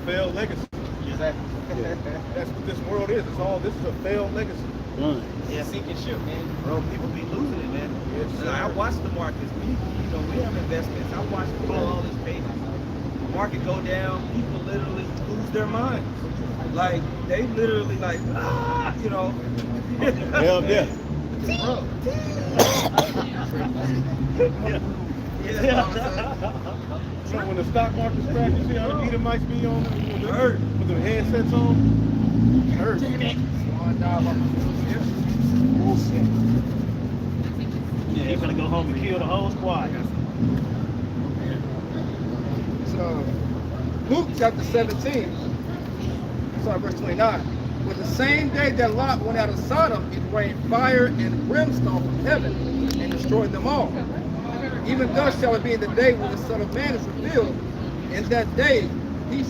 failed legacy. Exactly. That's what this world is. This is a failed legacy. Yeah, sinking ship, man. Bro, people be losing it, man. Yes, sir. I watch the markets. We have investments. I watch them follow all this pages. The market go down. People literally lose their minds. Like they literally Hell yeah. So when the stock market crash, you see how the Edomites be on with their headsets on? Hurt. He's gonna go home and kill the whole squad. So, Luke chapter 17, verse 29. With the same day that Lot went out of Sodom, it rained fire and brimstone from heaven and destroyed them all. Even thus shall it be in the day when the Son of Man is revealed. In that day, he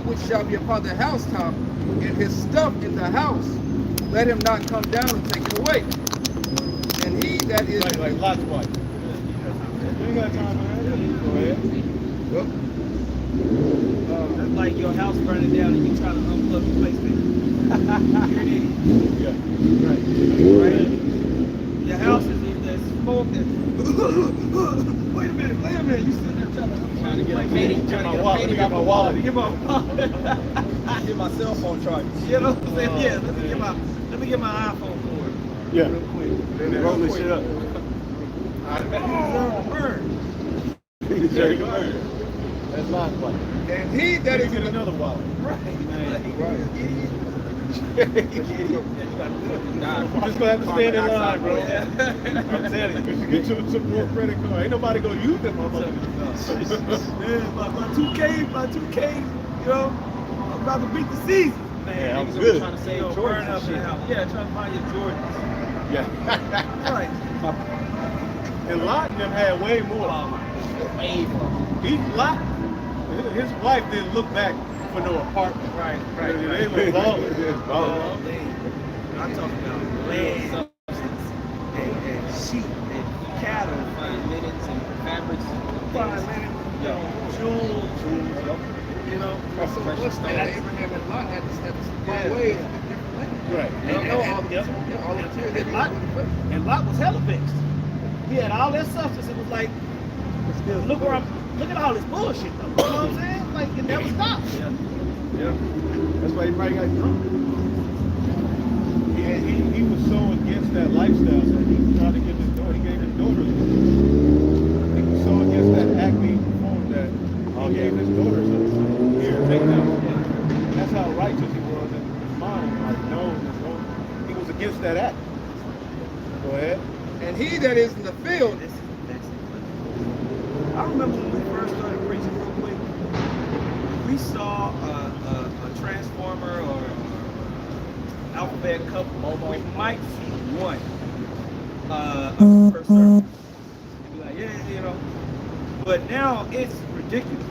which shall be upon the housetop, and his stuff in the house, let him not come down and take it away. And he that is like Lot's wife. You ain't got time for that. Go ahead. That's like your house burning down and you trying to unplug the PlayStation. You're an idiot. Yeah. Right. Your house is smoke and wait a minute, you sitting there trying to get a painting, Get my wallet. Get my cell phone charged. You know what I'm saying? Yeah, let me get my iPhone cord. Yeah. Real quick. Roll this shit up. He deserved to burn. That's not funny. And he that is get in the another wallet. Nah, Just gonna have to stand in line, bro. I'm telling you, get you some more credit card. Ain't nobody gonna use them motherfuckers. Man, my 2K, you know, I'm about to beat the season. Man, Yeah, I'm niggas good. trying to save Jordan up in the house. Yeah, trying to buy your Jordans. Yeah. Right. And Lot and them had way more. He Lot, his wife didn't look back for no apartment. Right, They were balling. I'm talking about land, substance, and sheep, and cattle, and linens, and fabrics, jewels, you know. so what's that? Abraham and Lot had to step one way in different lanes. Right. And, All the material they Lot, and Lot was hella fixed. He had all that substance. It was like, look at all this bullshit though. You know what I'm saying? Like it never stops. Yeah. That's why he probably got drunk. He was so against that lifestyle, so he tried to give his daughter, he gave his daughters. He was so against that act being performed that he gave his daughters here, take them. That's how righteous he was in his mind. Like, no, he was against that act. Go ahead. and he that is in the field. I remember when we first started preaching real quick, we saw a transformer or alphabet couple. We might see one first service. Be like, yeah, you know. But now it's ridiculous.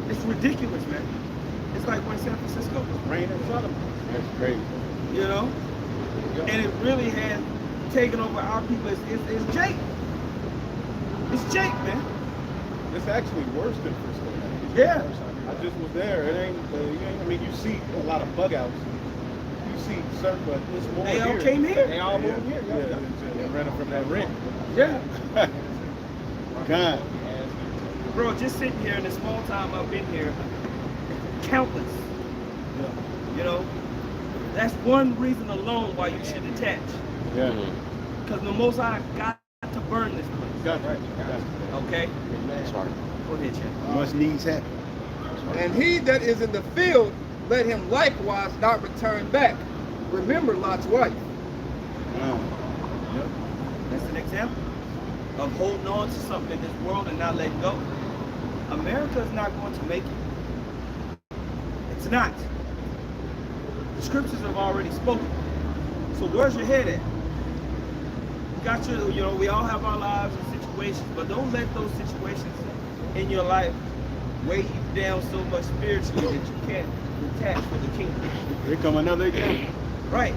It's ridiculous, man. It's like when San Francisco was raining Sodom. That's crazy. You know? And it really has taken over our people. It's Jake. It's Jake, man. It's actually worse than Frisco. Yeah. I just was there. It ain't, I mean, you see a lot of bug outs. You see certain, but it's more They all here. came here. They all moved here. Yeah, they ran from that rent. Yeah. God. Bro, just sitting here in the small time I've been here, countless. You know? That's one reason alone why you should detach. Yeah. Because the Most High got to burn this place. Got right. Okay? Sorry. Go ahead, Chad. Much needs happen. And he that is in the field, let him likewise not return back. Remember Lot's wife. That's an example of holding on to something in this world and not letting go. America is not going to make it. It's not. The scriptures have already spoken. So where's your head at? You got your, you know, we all have our lives and situations, but don't let those situations in your life weigh you down so much spiritually that you can't detach from the kingdom. Here come another again. Right.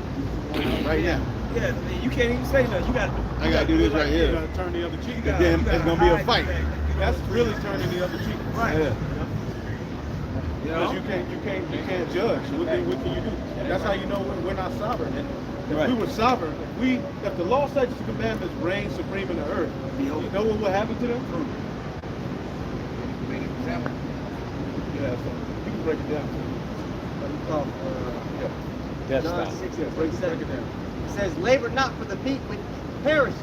Right now. Yeah, I mean, you can't even say nothing. You gotta I gotta do this right You here. gotta turn the other cheek. Then it's gonna be a fight. That's really turning the other cheek. Right. Yeah. You know? Because you can't judge. What can you do? That's how you know we're not sovereign. And if Right. we were sovereign, if the law, statutes, and commandments reign supreme in the earth, you know what will happen to them? Made an example. Yeah, so you can break it down. That's John not. 6 and 37. It says, labor not for the meat which perishes,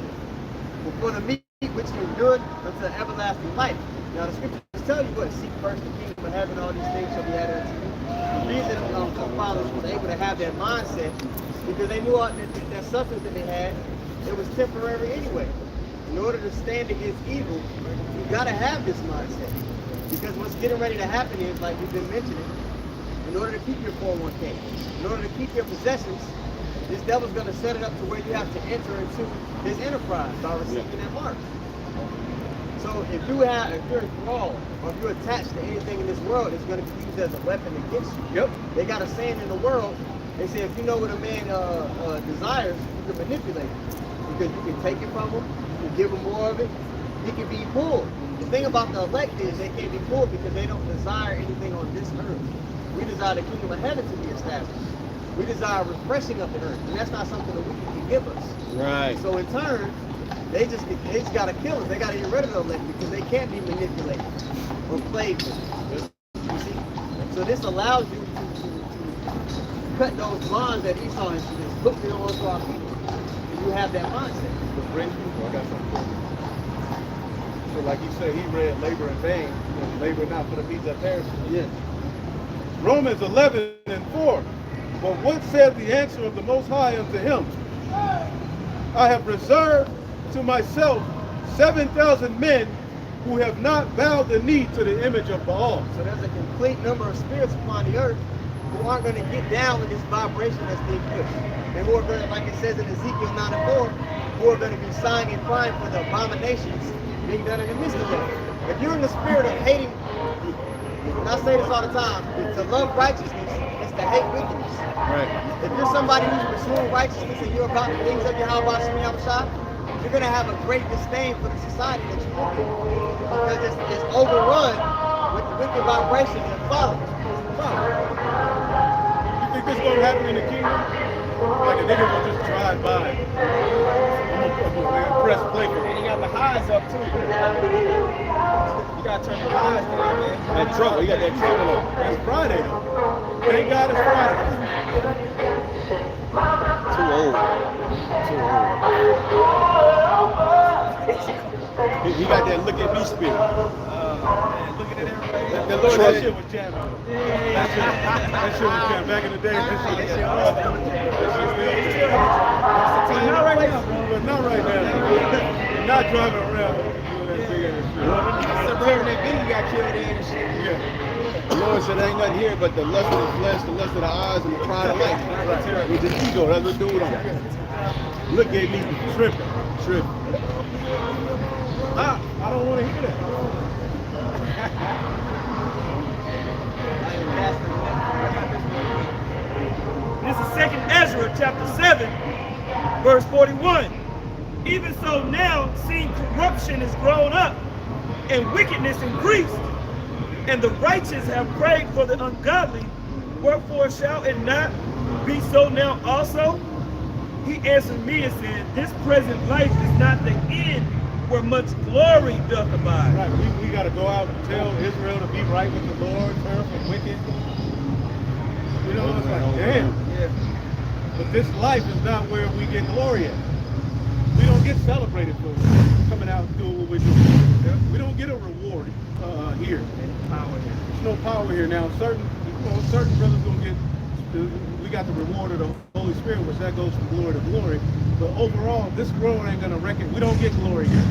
but for the meat which endureth unto everlasting life. Now the scriptures tell you what, seek first the kingdom of heaven, all these things shall be added unto you. The reason our forefathers was able to have that mindset, because they knew that substance that they had, it was temporary anyway. In order to stand against evil, you gotta have this mindset. Because what's getting ready to happen is, like we've been mentioning, in order to keep your 401k, in order to keep your possessions, this devil's going to set it up to where you have to enter into his enterprise by receiving that mark. So if you're enthralled or if you're attached to anything in this world, it's going to be used as a weapon against you. Yep. They got a saying in the world, they say if you know what a man desires, you can manipulate him. Because you can take it from him, you can give him more of it, he can be pulled. The thing about the elect is they can't be pulled because they don't desire anything on this earth. We desire the kingdom of heaven to be established. We desire refreshing of the earth, and that's not something that we can give us. Right. So in turn, they just got to kill us. They got to get rid of the elect because they can't be manipulated or played with. You see? So this allows you to cut those bonds that Esau has put onto our people. you have that mindset. But brings people, I got something for you. So like you said, he read labor in vain, and labor not for the means that perish. Yes. Romans 11:4. But what said the answer of the Most High unto him? I have reserved to myself 7,000 men who have not bowed the knee to the image of Baal. So there's a complete number of spirits upon the earth who aren't going to get down with this vibration that's being pushed. And who are going to, like it says in Ezekiel 9:4, who are going to be sighing and crying for the abominations being done in the midst of them. If you're in the spirit of hating, and I say this all the time, to love righteousness is to hate wickedness. Right. If you're somebody who's pursuing righteousness and you're about the things of Yahweh Shemi Yahushua, you're going to have a great disdain for the society that you live in. Because it's overrun with the wicked vibrations and folly. You think this gonna happen in the kingdom? Like a nigga will just drive by. I'm gonna press play for And you got the highs up too. You gotta turn the highs down, man. that trouble. You got that trouble up. It's Friday though. Thank God it's Friday. Too old. He got that look at me spirit. Man, looking at everybody. The Lord, that shit was jamming. That shit was jamming. Back in the day, that shit was jamming. Not right now, bro. But not right now. You're not driving around doing that big ass shit. Suburban that Benny got killed in and shit. Yeah. The Lord said, ain't nothing here but the lust of the flesh, the lust of the eyes, and the pride of life. With the ego, that's what dude on. Look at me tripping. I don't want to hear that. This is 2nd Ezra chapter 7, verse 41. Even so now, seeing corruption is grown up, and wickedness increased, and the righteous have prayed for the ungodly, wherefore shall it not be so now also? He answered me and said, this present life is not the end where much glory doth abide. Right, we got to go out and tell Israel to be right with the Lord, turn from wicked. You know, it's like, damn. Yeah. But this life is not where we get glory at. We don't get celebrated for coming out and doing what we're doing. We don't get a reward here. There's no power here. Now, certain brothers gonna get. We got the reward of the Holy Spirit, which that goes from glory to glory. But overall, this world ain't gonna reckon. We don't get glory here.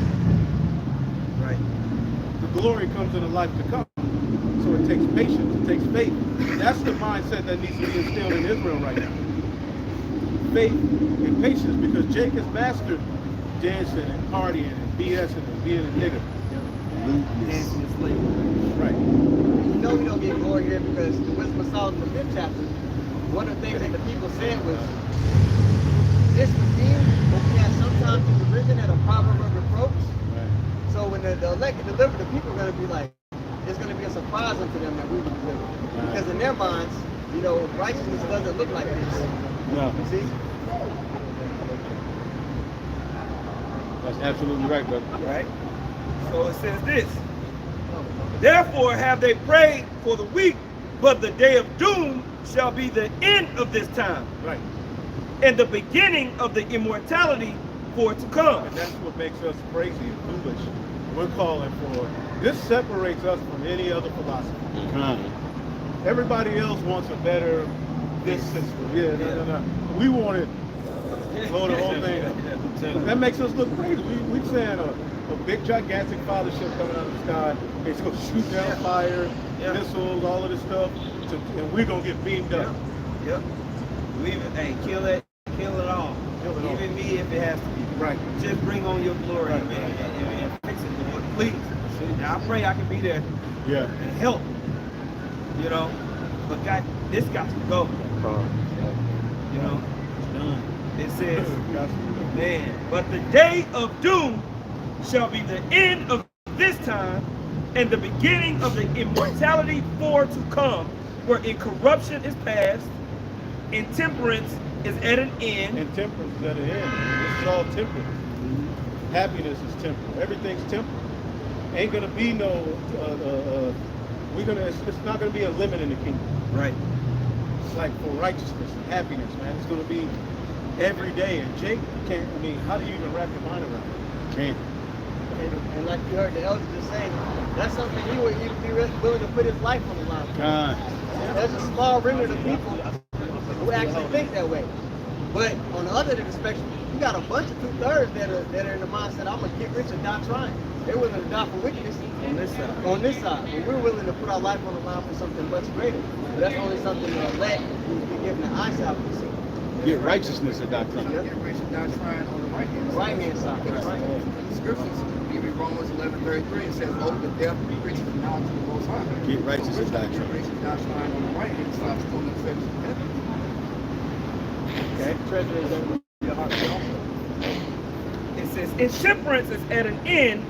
Right. The glory comes in the life to come. So it takes patience. It takes faith. That's the mindset that needs to be instilled in Israel right now. Faith and patience, because Jake has mastered dancing and partying and BSing and being a nigga. Dancing is late. Right. You know we don't get glory here because the Wisdom of Solomon, the 5th chapter, one of the things that the people said was, this redeemed will be at sometimes in the risen at a proverb of reproach. Right. So when the elect get delivered, the people are going to be like, it's going to be a surprise unto them that we were delivered. Because in their minds, you know, righteousness doesn't look like this. No. You see? That's absolutely right, brother. Right? So it says this. Therefore have they prayed for the weak, but the day of doom shall be the end of this time, Right. and the beginning of the immortality for it to come. And that's what makes us crazy and foolish. We're calling for, this separates us from any other philosophy. Everybody else wants a better this system. Yeah, no. We want it, blow the whole thing up. That makes us look crazy. We're saying a big gigantic fathership coming out of the sky. It's going to shoot down fire, missiles, all of this stuff, and we're going to get beamed up. Yep. We even, hey, kill it all. Kill it all. Even me if it has to be. Right. Just bring on your glory, Right. man, and fix it, Lord, please. Now I pray I can be there Yeah. and help. You know, but God, this got to go. You know, it says, Man, but the day of doom shall be the end of this time, and the beginning of the immortality for to come, where incorruption is past, intemperance is at an end. And temperance is at an end. This is all temporal. Happiness is temporal. Everything's temporal. Ain't gonna be no. It's not gonna be a limit in the kingdom. right. It's like for righteousness and happiness, man. It's gonna be every day. And Jake can't, I mean, how do you even wrap your mind around it? Can't. And like you heard the elders just say, that's something he would even be willing to put his life on the line for. There's a small remnant of people who actually think that way. But on the other end of the spectrum, you got a bunch of 2/3 that are in the mindset, I'm gonna get rich and die trying. They're willing to die for wickedness On this side. on this side. But we're willing to put our life on the line for something much greater. But that's only something the elect who's been given the eyesight will see. Get righteousness at that time. Get rich and die trying on the right hand side. Right hand side. Because Right. the scriptures, even Romans 11:33, it says, "Oh, the depth of riches and knowledge of the Most High." Get righteous So and die get trying. rich and die trying on the right hand side, still in the face of heaven. Okay. Treasure is over your heart. It says, intemperance is at an end,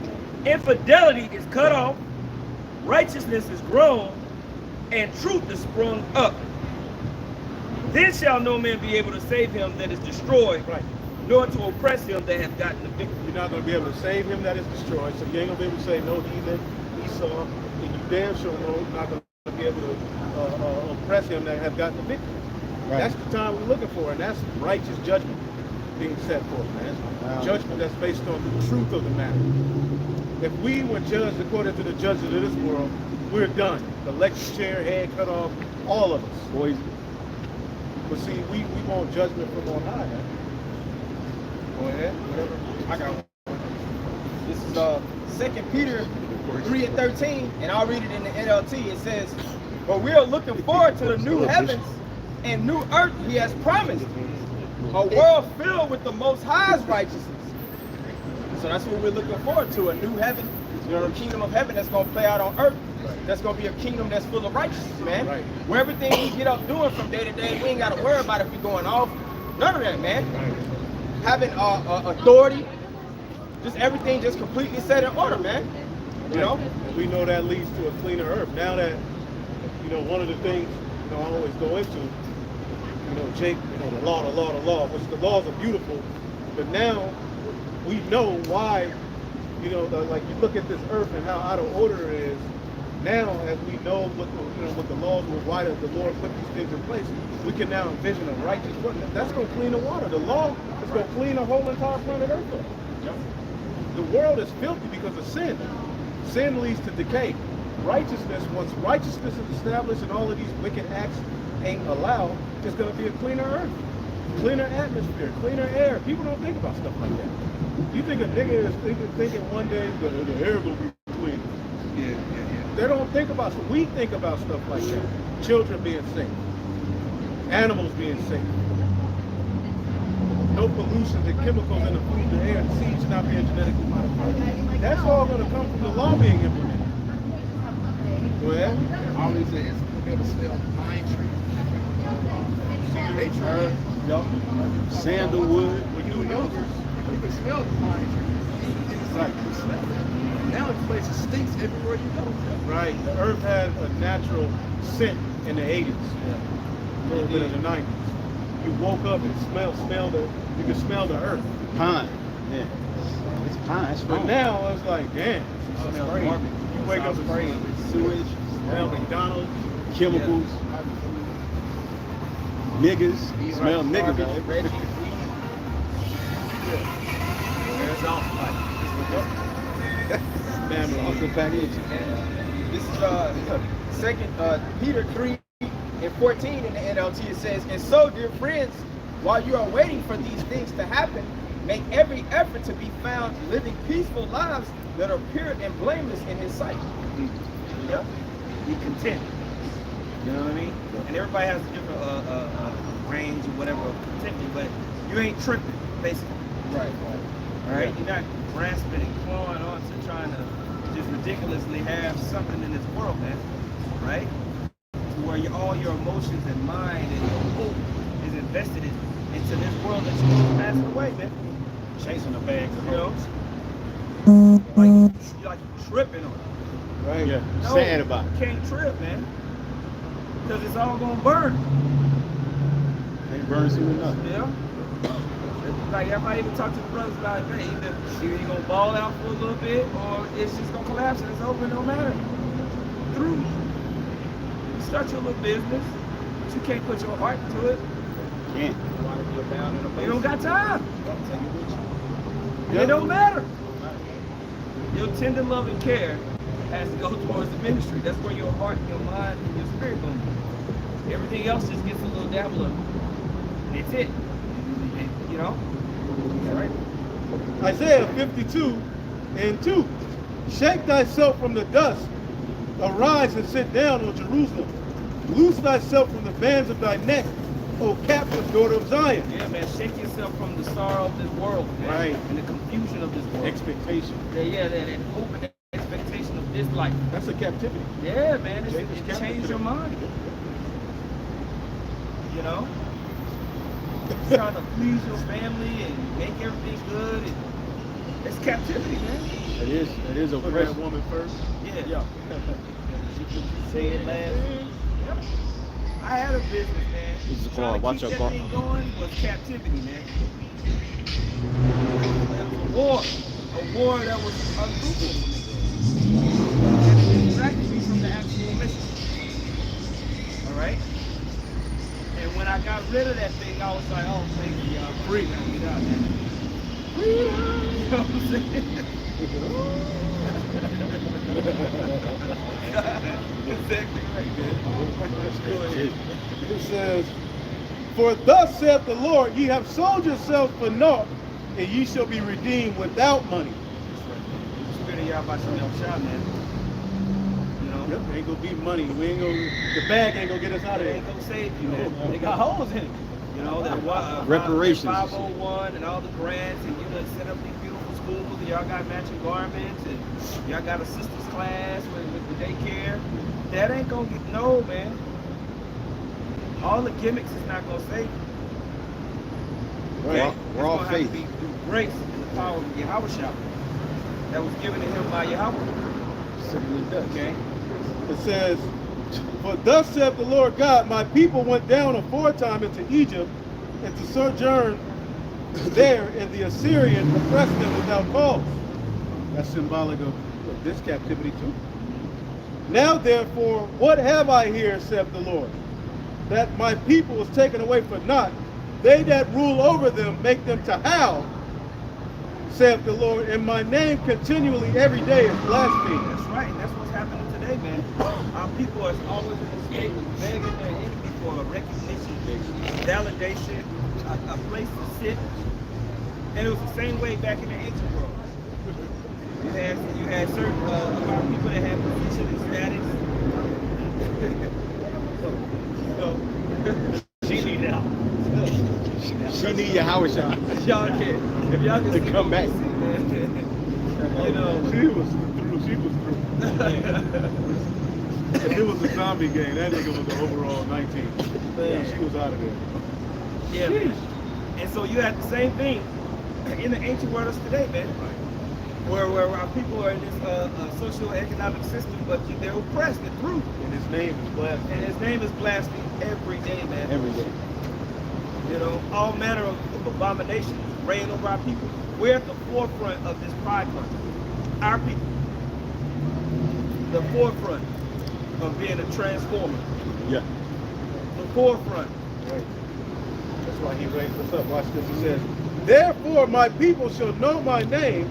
infidelity is cut off, righteousness is grown, and truth is sprung up. Then shall no man be able to save him that is destroyed, Right. nor to oppress him that hath gotten the victory. You're not going to be able to save him that is destroyed. So you ain't going to be able to save no heathen, Esau, and you damn sure not going to be able to oppress him that have gotten the victory. Right. That's the time we're looking for, and that's righteous judgment being set forth, man. Wow. Judgment that's based on the truth of the matter. If we were judged according to the judges of this world, we're done. The lecture chair, head cut off, all of us. Poison. But see, we want judgment from on high, man. Go ahead. Whatever. I got one. This is 2 Peter 3:13, and I'll read it in the NLT. It says, "But we are looking forward to the new heavens and new earth he has promised, a world filled with the Most High's righteousness." So that's what we're looking forward to, a new heaven, you know, the kingdom of heaven that's going to play out on earth. That's going to be a kingdom that's full of righteousness, man. Right. Where everything we get up doing from day to day, we ain't got to worry about if we're going off. None of that, man. Having authority, just everything just completely set in order, man. You know? And we know that leads to a cleaner earth. Now that, you know, one of the things, you know, I always go into, you know, Jake, you know, the law, which the laws are beautiful, but now we know why, you know, like you look at this earth and how out of order it is. Now, as we know what the, you know, what the laws were, why the Lord put these things in place, we can now envision a righteous world. That's going to clean the water. The law is going to clean the whole entire planet Earth up. The world is filthy because of sin. Sin leads to decay. Righteousness, once righteousness is established and all of these wicked acts ain't allowed, it's going to be a cleaner earth, cleaner atmosphere, cleaner air. People don't think about stuff like that. You think a nigga is thinking one day the air will be clean. Yeah. They don't think about stuff. We think about stuff like that. Children being safe, animals being safe, no pollutions and chemicals in the food, the air, the seeds not being genetically modified. That's all going to come from the law being implemented. Go ahead. I always say it's be able to smell pine tree. Nature. Sandalwood. When you know this, you can smell the pine tree. Right. You smell it. Now the place stinks everywhere you go. Right. The earth had a natural scent in the 80s. A little bit in the 90s. You woke up and you could smell the earth. Pine. Yeah. It's pine. It's But strong. now it's like, damn. It smells garbage. You wake up and Sewage, smell McDonald's. chemicals, niggas. Smell niggas. Garbage, Reggie, That's all. Damn, Uncle Package. This is 2 Peter 3:14 in the NLT. It says, "And so, dear friends, while you are waiting for these things to happen, make every effort to be found living peaceful lives that are pure and blameless in His sight." Yeah. Be content. You know what I mean? And everybody has a different range or whatever of contentment, but you ain't tripping, basically. Right. All right? You're not grasping and clawing on to trying to just ridiculously have something in this world, man. Right? To where all your emotions and mind and your hope is invested into this world that's passing away, man. Chasing the bags of You know? hoes. Like you tripping on it. Right. Yeah. No, Sad about it. you can't trip, man. Because it's all gonna burn. They burn soon enough. Yeah. Like everybody even talk to the brothers about, hey, either you're gonna ball out for a little bit or it's just gonna collapse and it's over, no matter. Through. You start your little business, but you can't put your heart into it. Can't. are down in a They don't got time. I'll tell you what It don't matter. Your tender love and care has to go towards the ministry. That's where your heart, your mind, and your spirit going to be. Everything else just gets a little dabble of it. That's it. You know? All right. Isaiah 52:2. Shake thyself from the dust. Arise and sit down, O Jerusalem. Loose thyself from the bands of thy neck, O captive daughter of Zion. Yeah, man. Shake yourself from the sorrow of this world, man. Right. And the confusion of this world. Expectation. That hope and that expectation of this life. That's a captivity. Yeah, man. It Captivity. changed your mind. You know? Trying to please your family and make everything good. And it's captivity, man. It is Put that oppression. woman first. Yeah. Say it last. I had a business, man. This is Trying to watch keep your that bar. thing going was captivity, man. It was a war that was unfruitful for me. And it distracted me from the actual mission. All right? And when I got rid of that thing, I was like, oh, thank you, y'all. Free. Get out, man. Freedom. You know what I'm saying? Exactly right, man. It says, for thus saith the Lord, ye have sold yourselves for naught, and ye shall be redeemed without money. Spirit of y'all about some shot, man. You know? Yep, ain't gonna be money. We ain't gonna, the bag ain't gonna get us out of They there. ain't gonna save you, man. They got holes in it. You know, that Reparations. 501 and all the grants, and you done set up these beautiful schools, and y'all got matching garments, and y'all got a sister's class with the daycare. That ain't gonna get, no, man. All the gimmicks is not gonna save you. Right. We're all It's gonna have to faith. be through grace and the power of Yahweh that was given to him by Yahweh. Simply does. Okay? It says, for thus saith the Lord God, my people went down aforetime into Egypt, and to sojourn there, and the Assyrian oppressed them without cause. That's symbolic of this captivity too. Now therefore, what have I here, saith the Lord? That my people is taken away for naught. They that rule over them make them to howl, saith the Lord, and my name continually every day is blasphemed. That's right, and that's what's happening today, man. Our people are always in the state of begging their enemy for a recognition, validation, a place to sit. And it was the same way back in the ancient world. You had certain amount of people that had position and status. She need out. She need your Howard shot. Y'all can, if y'all can To see come what we back. see, man. You know. She was through. She was through. If it was a zombie game, that nigga was the overall 19. Yeah, she was out of there. Yeah, man. And so you had the same thing in the ancient world as today, man. Where our people are in this socio-economic system, but they're oppressed and through. And his name is blasphemy. And his name is blasphemed every day, man. Every day. You know, all manner of abominations reign over our people. We're at the forefront of this pride culture. Our people. The forefront of being a transformer. Yeah. The forefront. Right. That's why he raised us up. Watch this. He says, therefore my people shall know my name.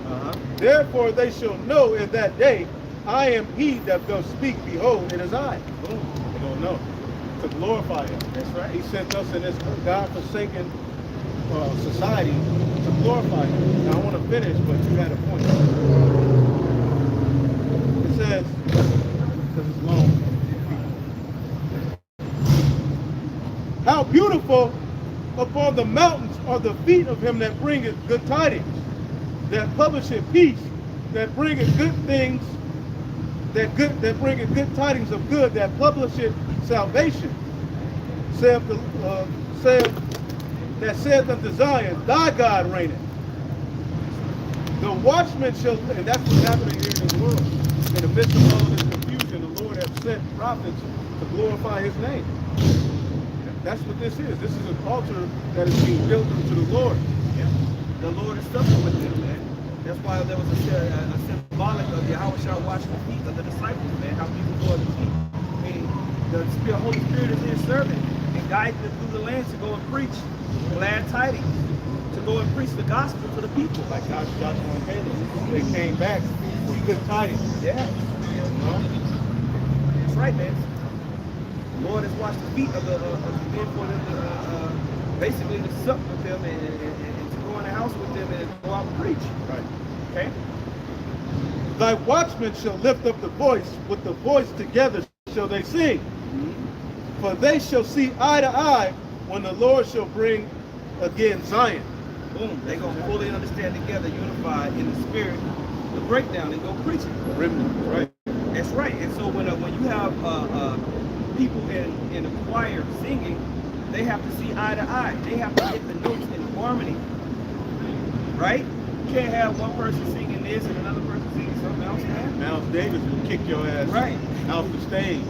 Therefore they shall know in that day I am he that doth speak. Behold, it is I. Boom. They don't know. To glorify him. That's right. He sent us in this God-forsaken society to glorify him. Now I want to finish, but you had a point. It says, because it's long. How beautiful upon the mountains are the feet of him that bringeth good tidings, that publisheth peace, that bringeth good things, that bringeth good tidings of good, that publisheth salvation. Saith unto Zion, thy God reigneth. The watchman shall, and that's what's happening here in the world. In the midst of all of this confusion, the Lord has sent prophets to glorify his name. That's what this is. This is an altar that is being built unto the Lord. Yeah. The Lord is something with them, man. That's why there was a symbolic of Yahweh washing the feet of the disciples, man. How people go to the feet. Meaning the Holy Spirit is here serving and guiding them through the land to go and preach glad tidings, to go and preach the gospel to the people. Like Joshua and Caleb, they came back with good tidings. Yeah. That's right, man. The Lord has washed the feet of the men for them to basically to sup with them and to go in the house with them and go out and preach. Right. Okay? Thy watchmen shall lift up the voice, with the voice together shall they sing. For they shall see eye to eye when the Lord shall bring again Zion. Boom. They're going to fully understand together, unified in the spirit, the breakdown, and go preach it. Remnant, right? That's right. And so when you have people in a choir singing, they have to see eye to eye. They have to get the notes in harmony. Right? You can't have one person singing this and another person singing something else, man. Miles Davis will kick your ass Right. off the stage.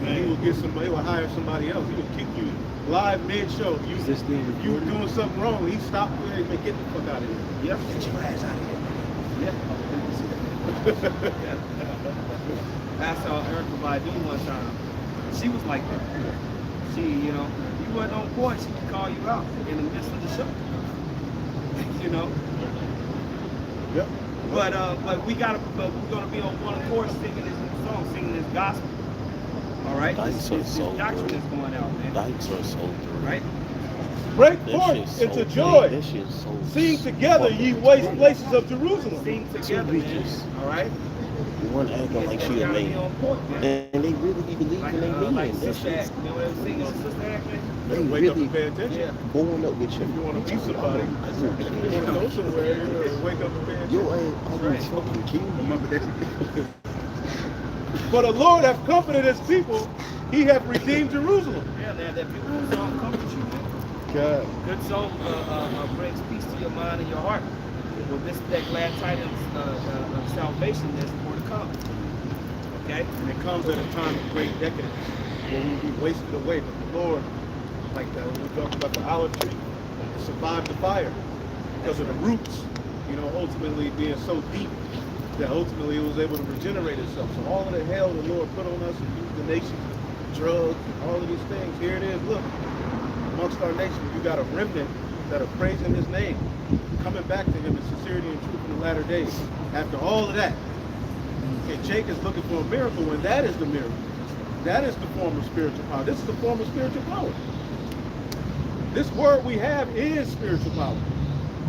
And he will get somebody, he will hire somebody else. He will kick you live mid-show. You were doing something wrong. He stopped you and get the fuck out of here. Yep. Get your ass out of here. Yep. I saw Erica Badu one time. She was like that. She, you wasn't on point, she could call you out in the midst of the show. Yep. But we're gonna be on one accord singing this new song, singing this gospel. All right? This doctrine is going out, man. Dikes are so through. Right? Break That forth shit's so into big. joy. That shit's so Sing together, ye waste places of Jerusalem. Sing together, man. All right? One acting like she a gotta be man. on point, man. And they really be believing Like, they like mean that Sister shit. Act. You know what I'm singing on Sister Act, man? They Wake up really and pay attention. Yeah. born up with If you want to be somebody, you want to you. go somewhere, you know, wake up and pay attention. Yo ain't always fucking king. Remember that? For the Lord hath comforted his people, he hath redeemed Jerusalem. Yeah, man, that beautiful song comforts you, man. God. Good song brings peace to your mind and your heart. Well, this is that glad tidings of salvation that's more to come. Okay? And it comes at a time of great decadence, where we'll be wasted away. But the Lord, like that, when we talk about the olive tree, it survived the fire because of the roots, ultimately being so deep that ultimately it was able to regenerate itself. So all of the hell the Lord put on us and used the nations, drugs, all of these things, here it is, look. Amongst our nation, you got a remnant that are praising his name, coming back to him in sincerity and truth in the latter days. After all of that, okay, Jake is looking for a miracle, and that is the miracle. That is the form of spiritual power. This is the form of spiritual power. This word we have is spiritual power.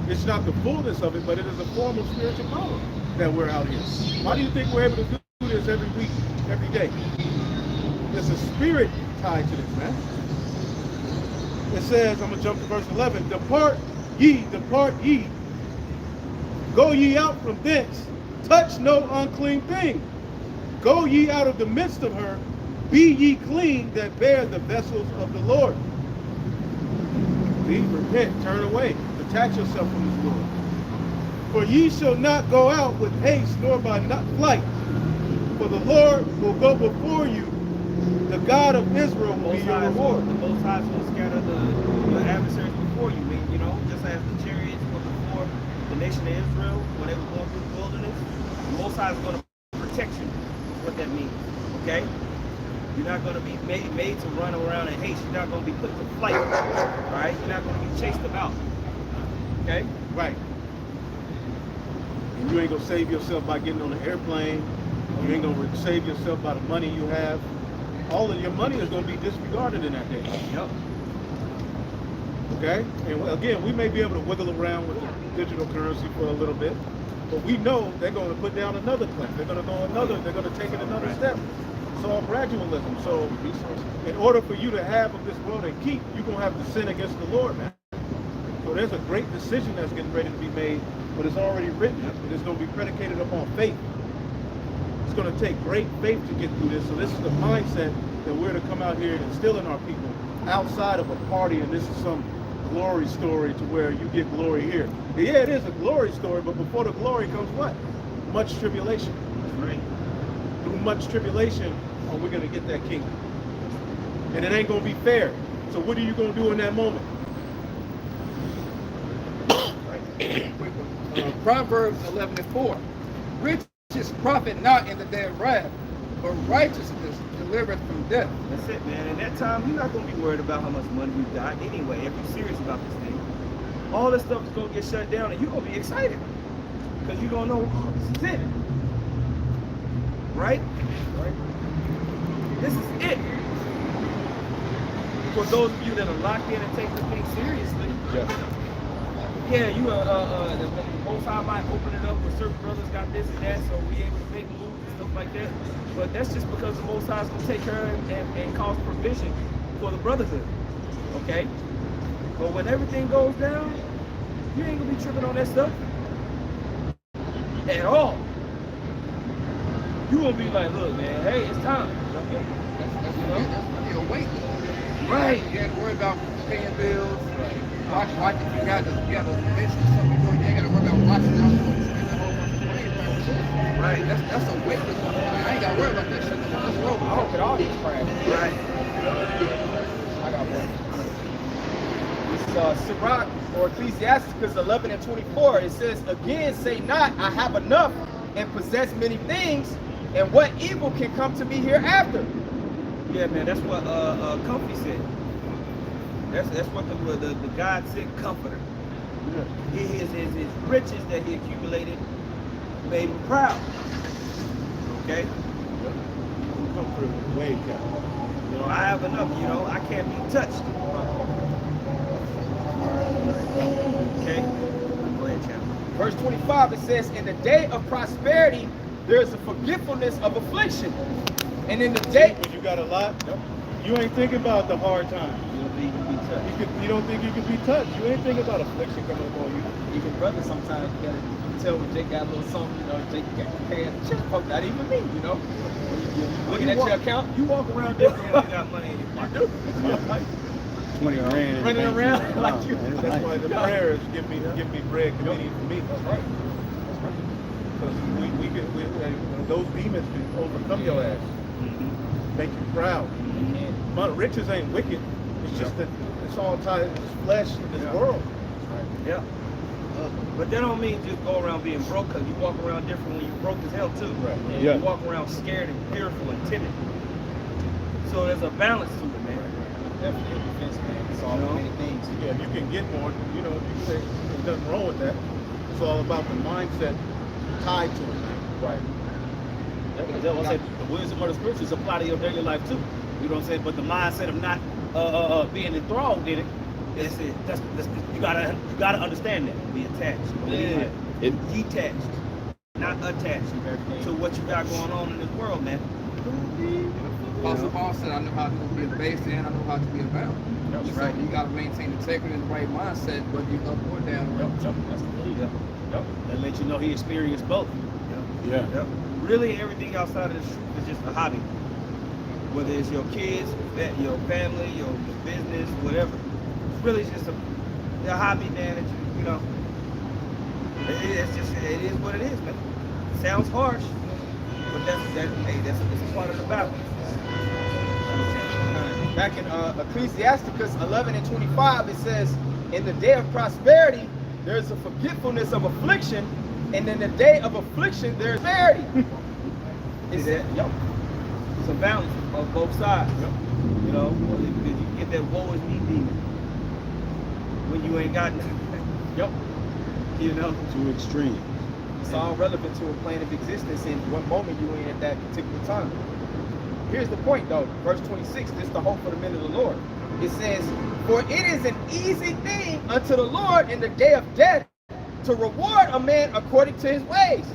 It's not the fullness of it, but it is a form of spiritual power that we're out here. Why do you think we're able to do this every week, every day? There's a spirit tied to this, man. It says, I'm going to jump to verse 11, depart ye, go ye out from thence, touch no unclean thing. Go ye out of the midst of her, be ye clean that bear the vessels of the Lord. Leave, repent, turn away, detach yourself from this world. For ye shall not go out with haste, nor by flight. For the Lord will go before you. The God of Israel will be your reward. The Most High will scatter the adversaries before you. Just as the chariots were before the nation of Israel when they were going through the wilderness, the Most High is going to protect you. That's what that means. Okay? You're not going to be made to run around in haste. You're not going to be put to flight. All right? You're not going to be chased about. Okay? Right. And you ain't going to save yourself by getting on an airplane. You ain't going to save yourself by the money you have. All of your money is going to be disregarded in that day. Yep. Okay? And again, we may be able to wiggle around with the digital currency for a little bit, but we know they're going to put down another clip. They're going to go they're going to take it another step. It's all gradualism. So in order for you to have of this world and keep, you're going to have to sin against the Lord, man. So there's a great decision that's getting ready to be made, but it's already written. And it's going to be predicated upon faith. It's going to take great faith to get through this. So this is the mindset that we're to come out here and instill in our people outside of a party, and this is some glory story to where you get glory here. Yeah, it is a glory story, but before the glory comes what? Much tribulation. Right. Through much tribulation, we're going to get that kingdom. And it ain't going to be fair. So what are you going to do in that moment? Proverbs 11:4. Riches profit not in the day of wrath, but righteousness deliverance from death. That's it, man. And that time, you're not gonna be worried about how much money you got anyway. If you're serious about this thing, all this stuff is gonna get shut down, and you're gonna be excited because you don't know this is it, right? This is it. For those of you that are locked in and take this thing seriously, yeah, you the Most High might open it up where certain brothers got this and that, so we able to make moves and stuff like that. But that's just because the Most High is gonna take care and cause provision for the brotherhood. Okay? But when everything goes down, you ain't gonna be tripping on that stuff at all. You gonna be like, look, man, hey, it's time. That's your weight. Right. You ain't worried about paying bills. Watch if you got the mission, something doing. You ain't got to worry about watching out. Right. That's a weight. I ain't got to worry about that shit. Let's roll. I hope it all gets crashed. Right. I got one. This is Sirach or Ecclesiasticus 11 and 24. It says, again, say not, I have enough and possess many things, and what evil can come to me hereafter? Yeah, man, that's what Comfy said. That's what the God sent comforter. His riches that he accumulated made him proud. Okay? Comfort with wave cap. You know, I have enough, you know, I can't be touched. Okay? Go ahead, Chad. Verse 25, it says, in the day of prosperity, there is a forgetfulness of affliction. And in the day... When you got a lot, you ain't thinking about the hard times. You don't think you can be touched. You ain't thinking about affliction coming upon you. Even brothers sometimes, you can tell when Jake got a little something, you know, Jake got paying the check. Fuck, not even me, you know. Looking at your account, you walk around different when you got money in your pocket. 20 grand. Running around like you. That's why the prayers give me bread convenient for me. That's right. Because those demons can overcome your ass. Make you proud. But riches ain't wicked. It's just that it's all tied in this flesh in this world. Yeah. But that don't mean just go around being broke, because you walk around different when you broke as hell too. Right. You walk around scared and fearful and timid. So there's a balance to it, man. Definitely a defense, man. It's all many things. Yeah, you can get more. You know, you say there's nothing wrong with that. It's all about the mindset tied to it, man. Right. That's what I said. The wisdom of the scriptures apply to your daily life too. You know what I'm saying? But the mindset of not being enthralled in it, that's it. That's you gotta understand that. Be attached. Yeah. Detached, not attached to what you got going on in this world, man. Apostle Paul said, I know how to be a base and I know how to be a bound. That's So right. you got to maintain integrity and the right mindset, whether you're up or down. That's the leader. Yep. That lets you know he experienced both. Yeah. Yep. Really, everything outside of this truth is just a hobby. Whether it's your kids, your family, your business, whatever. It's really just a hobby, man. That you know, it is what it is, man. Sounds harsh, but that's a part of the battle. Back in Ecclesiasticus 11 and 25, it says, in the day of prosperity, there's a forgetfulness of affliction, and in the day of affliction, there's prosperity. It's a balance of both sides. You know, you get that woe is me demon when you ain't got nothing. You know, Too extreme. it's all relevant to a plane of existence in what moment you in at that particular time. Here's the point though, verse 26, this is the hope for the men of the Lord. It says, for it is an easy thing unto the Lord in the day of death to reward a man according to his ways.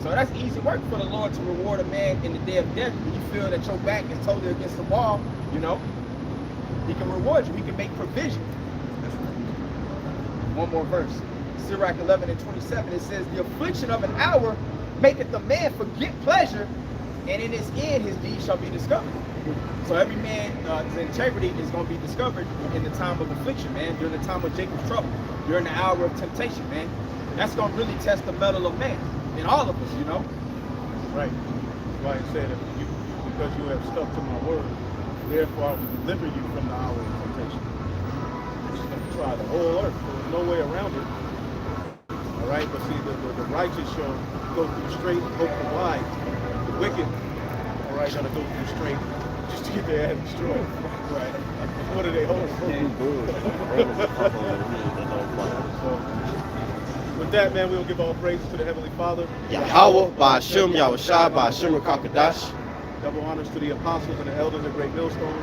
So that's easy work for the Lord to reward a man in the day of death. When you feel that your back is totally against the wall, you know, he can reward you, he can make provision. One more verse. Sirach 11 and 27, it says, the affliction of an hour maketh the man forget pleasure, and in his end his deed shall be discovered. So every man's integrity is going to be discovered in the time of affliction, man, during the time of Jacob's trouble, during the hour of temptation, man. That's going to really test the mettle of man, in all of us, you know. Right. That's why he said, because you have stuck to my word, therefore I will deliver you from the hour of temptation. It's going to try the whole earth. There's no way around it. All right, but see, the righteous shall go through straight and hope for wide. The wicked, all right, gotta go through strength just to get their ass destroyed. Right. What are they holding? With that, man, we will give all praises to the Heavenly Father. Yahweh, Ba'ashem, Yahushua, Ba'ashem Rakakadash. Double honors to the apostles and the elders of Great Millstone.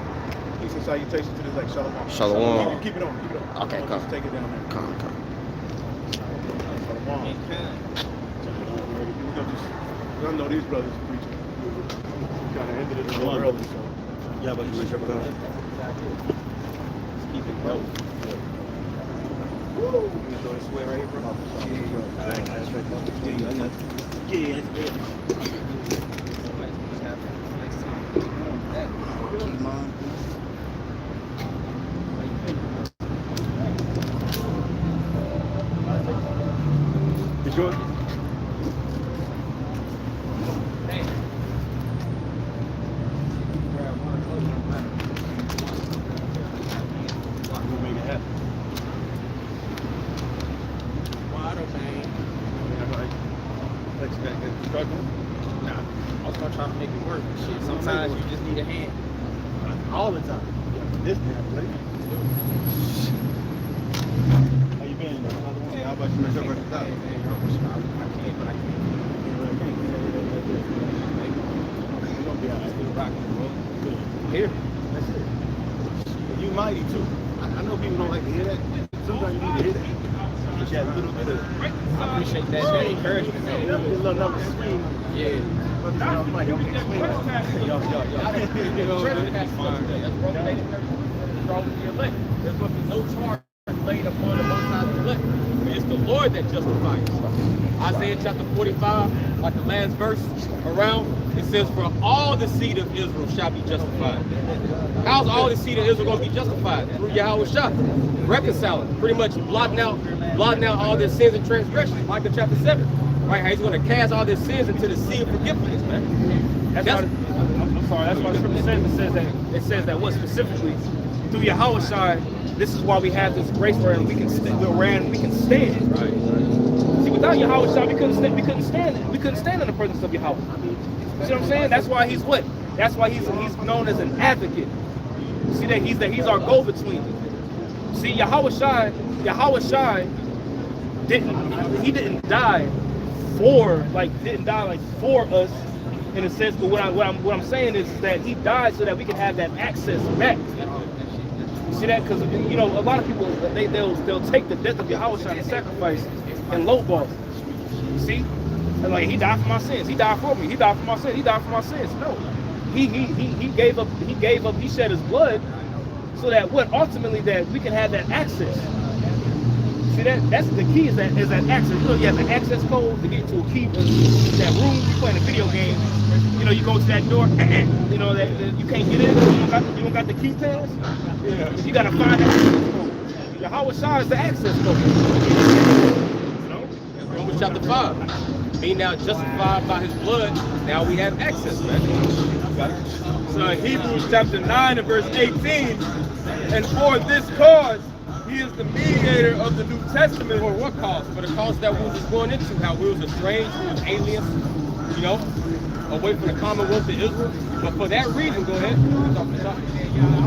Peace and salutations to the elect. Shalom. Shalom. Keep it on. Okay, I'll come. just take it down there. Come. Shalom. I know these brothers preaching. Kind of ended it a little early, so. Yeah, but you wish Keep it low. You enjoy the sweat right here, bro? You sure? We'll make it happen. Nah, I was gonna try to make it work. Shit, sometimes you just need a hand. All the time. This damn place. How you been? How about you? I can't, but I can't. We're gonna be all right. Still rocking, bro. Here. That's it. You mighty too. I know people don't like to hear that. Sometimes you need to hear that. But you have a little bit of I appreciate that encouragement, man. a little number swing. Yeah. But you know, like, okay, swing. Yo. You know, that's fine. That's wrong with the elect. There's going to be no charge laid upon the most high elect. It's the Lord that justifies. Isaiah chapter 45, like the last verse around, it says, "For all the seed of Israel shall be justified." How's all the seed of Israel going to be justified? Through Yahweh Shah, reconciling, pretty much blotting out all their sins and transgressions. Micah chapter 7, right? How he's going to cast all their sins into the sea of forgiveness, man. That's why, I'm sorry, that's why the scripture says that what specifically through Yahweh Shai, this is why we have this grace wherein we can stand. Right. See, without Yahweh Shai, we couldn't stand in the presence of Yahweh. You see what I'm saying? That's why he's what? That's why he's known as an advocate. See that he's our go-between. See, Yahweh Shai didn't die for us in a sense, but what I'm saying is that he died so that we can have that access back. You see that? Because you know a lot of people they'll take the death of Yahweh Shai and sacrifice and lowball. You see? And like he died for my sins. He died for me. He died for my sins. He died for my sins. No. He gave up, he shed his blood so that ultimately that we can have that access. See that's the key is that access. You know, you have an access code to get to a key that room you playing a video game. You know, you go to that door, you know that you can't get in, you don't got the key pass. Yeah. You gotta find that access code. Yahweh Shai is the access code. You know? Romans chapter 5. Being now justified by his blood, now we have access, man. So Hebrews chapter 9 and verse 18, and for this cause he is the mediator of the New Testament. For what cause? For the cause that we was going into, how we was estranged, we was aliens, you know, away from the commonwealth of Israel. But for that reason, go ahead.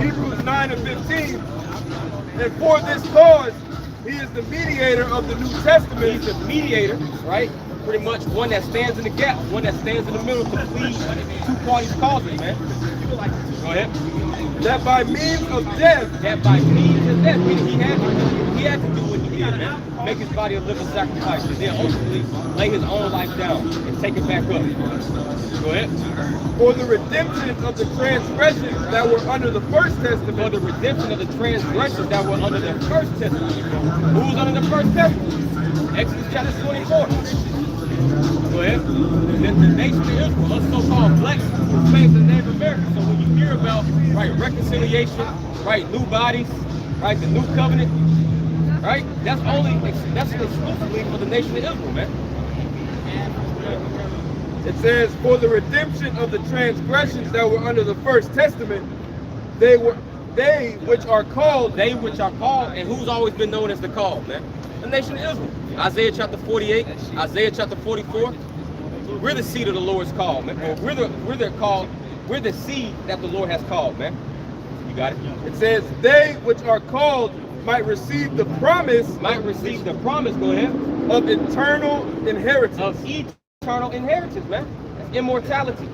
Hebrews 9 and 15, and for this cause he is the mediator of the New Testament. He's the mediator, right? Pretty much one that stands in the gap, one that stands in the middle to plead two parties' causes, man. Go ahead. That by means of death, Meaning he had to do what he did, man. Make his body a living sacrifice, and then ultimately lay his own life down and take it back up. Go ahead. for the redemption of the transgressions that were under the first testament. For the redemption of the transgressions that were under the first testament. Who was under the first testament? Exodus chapter 24. Go ahead. Then the nation of Israel, us so-called blacks, who face the Native Americans. So when you hear about reconciliation, new bodies, the new covenant, that's exclusively for the nation of Israel, man. It says, for the redemption of the transgressions that were under the first testament, they which are called, and who's always been known as the called, man? The nation of Israel. Isaiah chapter 48, Isaiah chapter 44. We're the seed of the Lord's call, man. We're the called We're the seed that the Lord has called, man. You got it? It says, they which are called might receive the promise Might receive the promise, go ahead, of eternal inheritance. of eternal inheritance, man. That's immortality,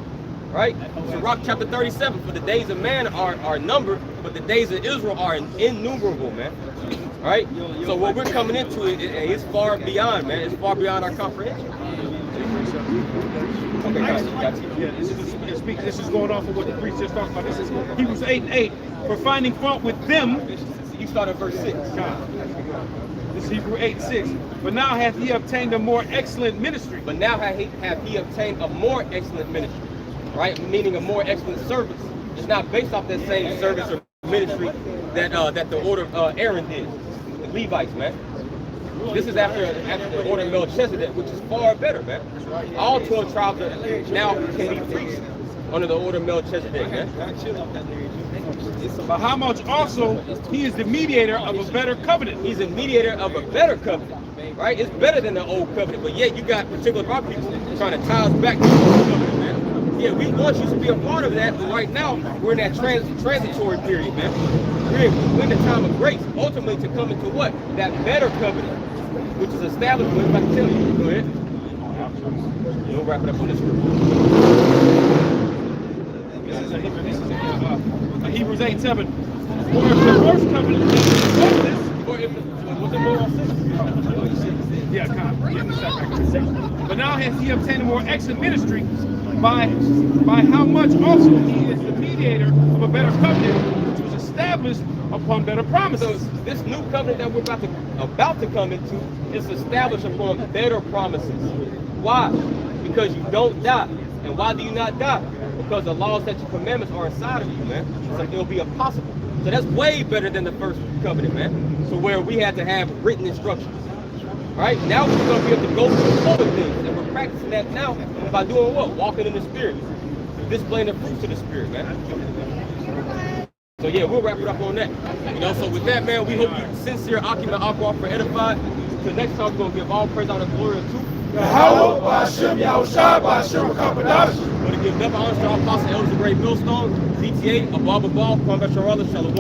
right? Sirach chapter 37, for the days of man are numbered, but the days of Israel are innumerable, man. Right? So what we're coming into is far beyond, man. It's far beyond our comprehension. Okay, got you. Yeah, this is going off of what the priest just talked about. This is Hebrews 8:8. For finding fault with them, You start at verse 6. this is Hebrew 8:6. But now hath he obtained a more excellent ministry. But now have he obtained a more excellent ministry, right? Meaning a more excellent service. It's not based off that same service or ministry that the order of Aaron did, the Levites, man. This is after the order of Melchizedek, which is far better, man. All 12 tribes now can be priests under the order of Melchizedek, man. But how much also he is the mediator of a better covenant. He's a mediator of a better covenant, right? It's better than the old covenant, but yet you got particular rock people trying to tie us back to the old covenant, man. Yeah, we want you to be a part of that, but right now we're in that transitory period, man. We're in the time of grace, ultimately to come into what? That better covenant, which is established. What I'm about to tell you. Go ahead. We'll wrap it up on this one. Hebrews 8:7. For if the first covenant was faultless, Or if was it more on 6? but now has he obtained a more excellent ministry, by how much also he is the mediator of a better covenant, which was established upon better So promises. this new covenant that we're about to come into is established upon better promises. Why? Because you don't die. And why do you not die? Because the laws, statutes, and commandments are inside of you, man. So it'll be impossible. So that's way better than the first covenant, man. So where we had to have written instructions. All right? Now we're going to be able to go through the other things. And we're practicing that now by doing what? Walking in the Spirit. Displaying the fruits of the Spirit, man. So yeah, we'll wrap it up on that. You know, so with that, man, we hope you sincere, ocular, aqua for edified. Till next time, we're going to give all praise, honor, and glory to Yahweh, Ba'ashem, Yahushua, Ba'ashem, Kakadash. we're to give double honor to our apostle, elders of Great Millstone, ZTA, Abba Ball, Kwame Sharala, Shalom.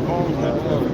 Oh, that's yours.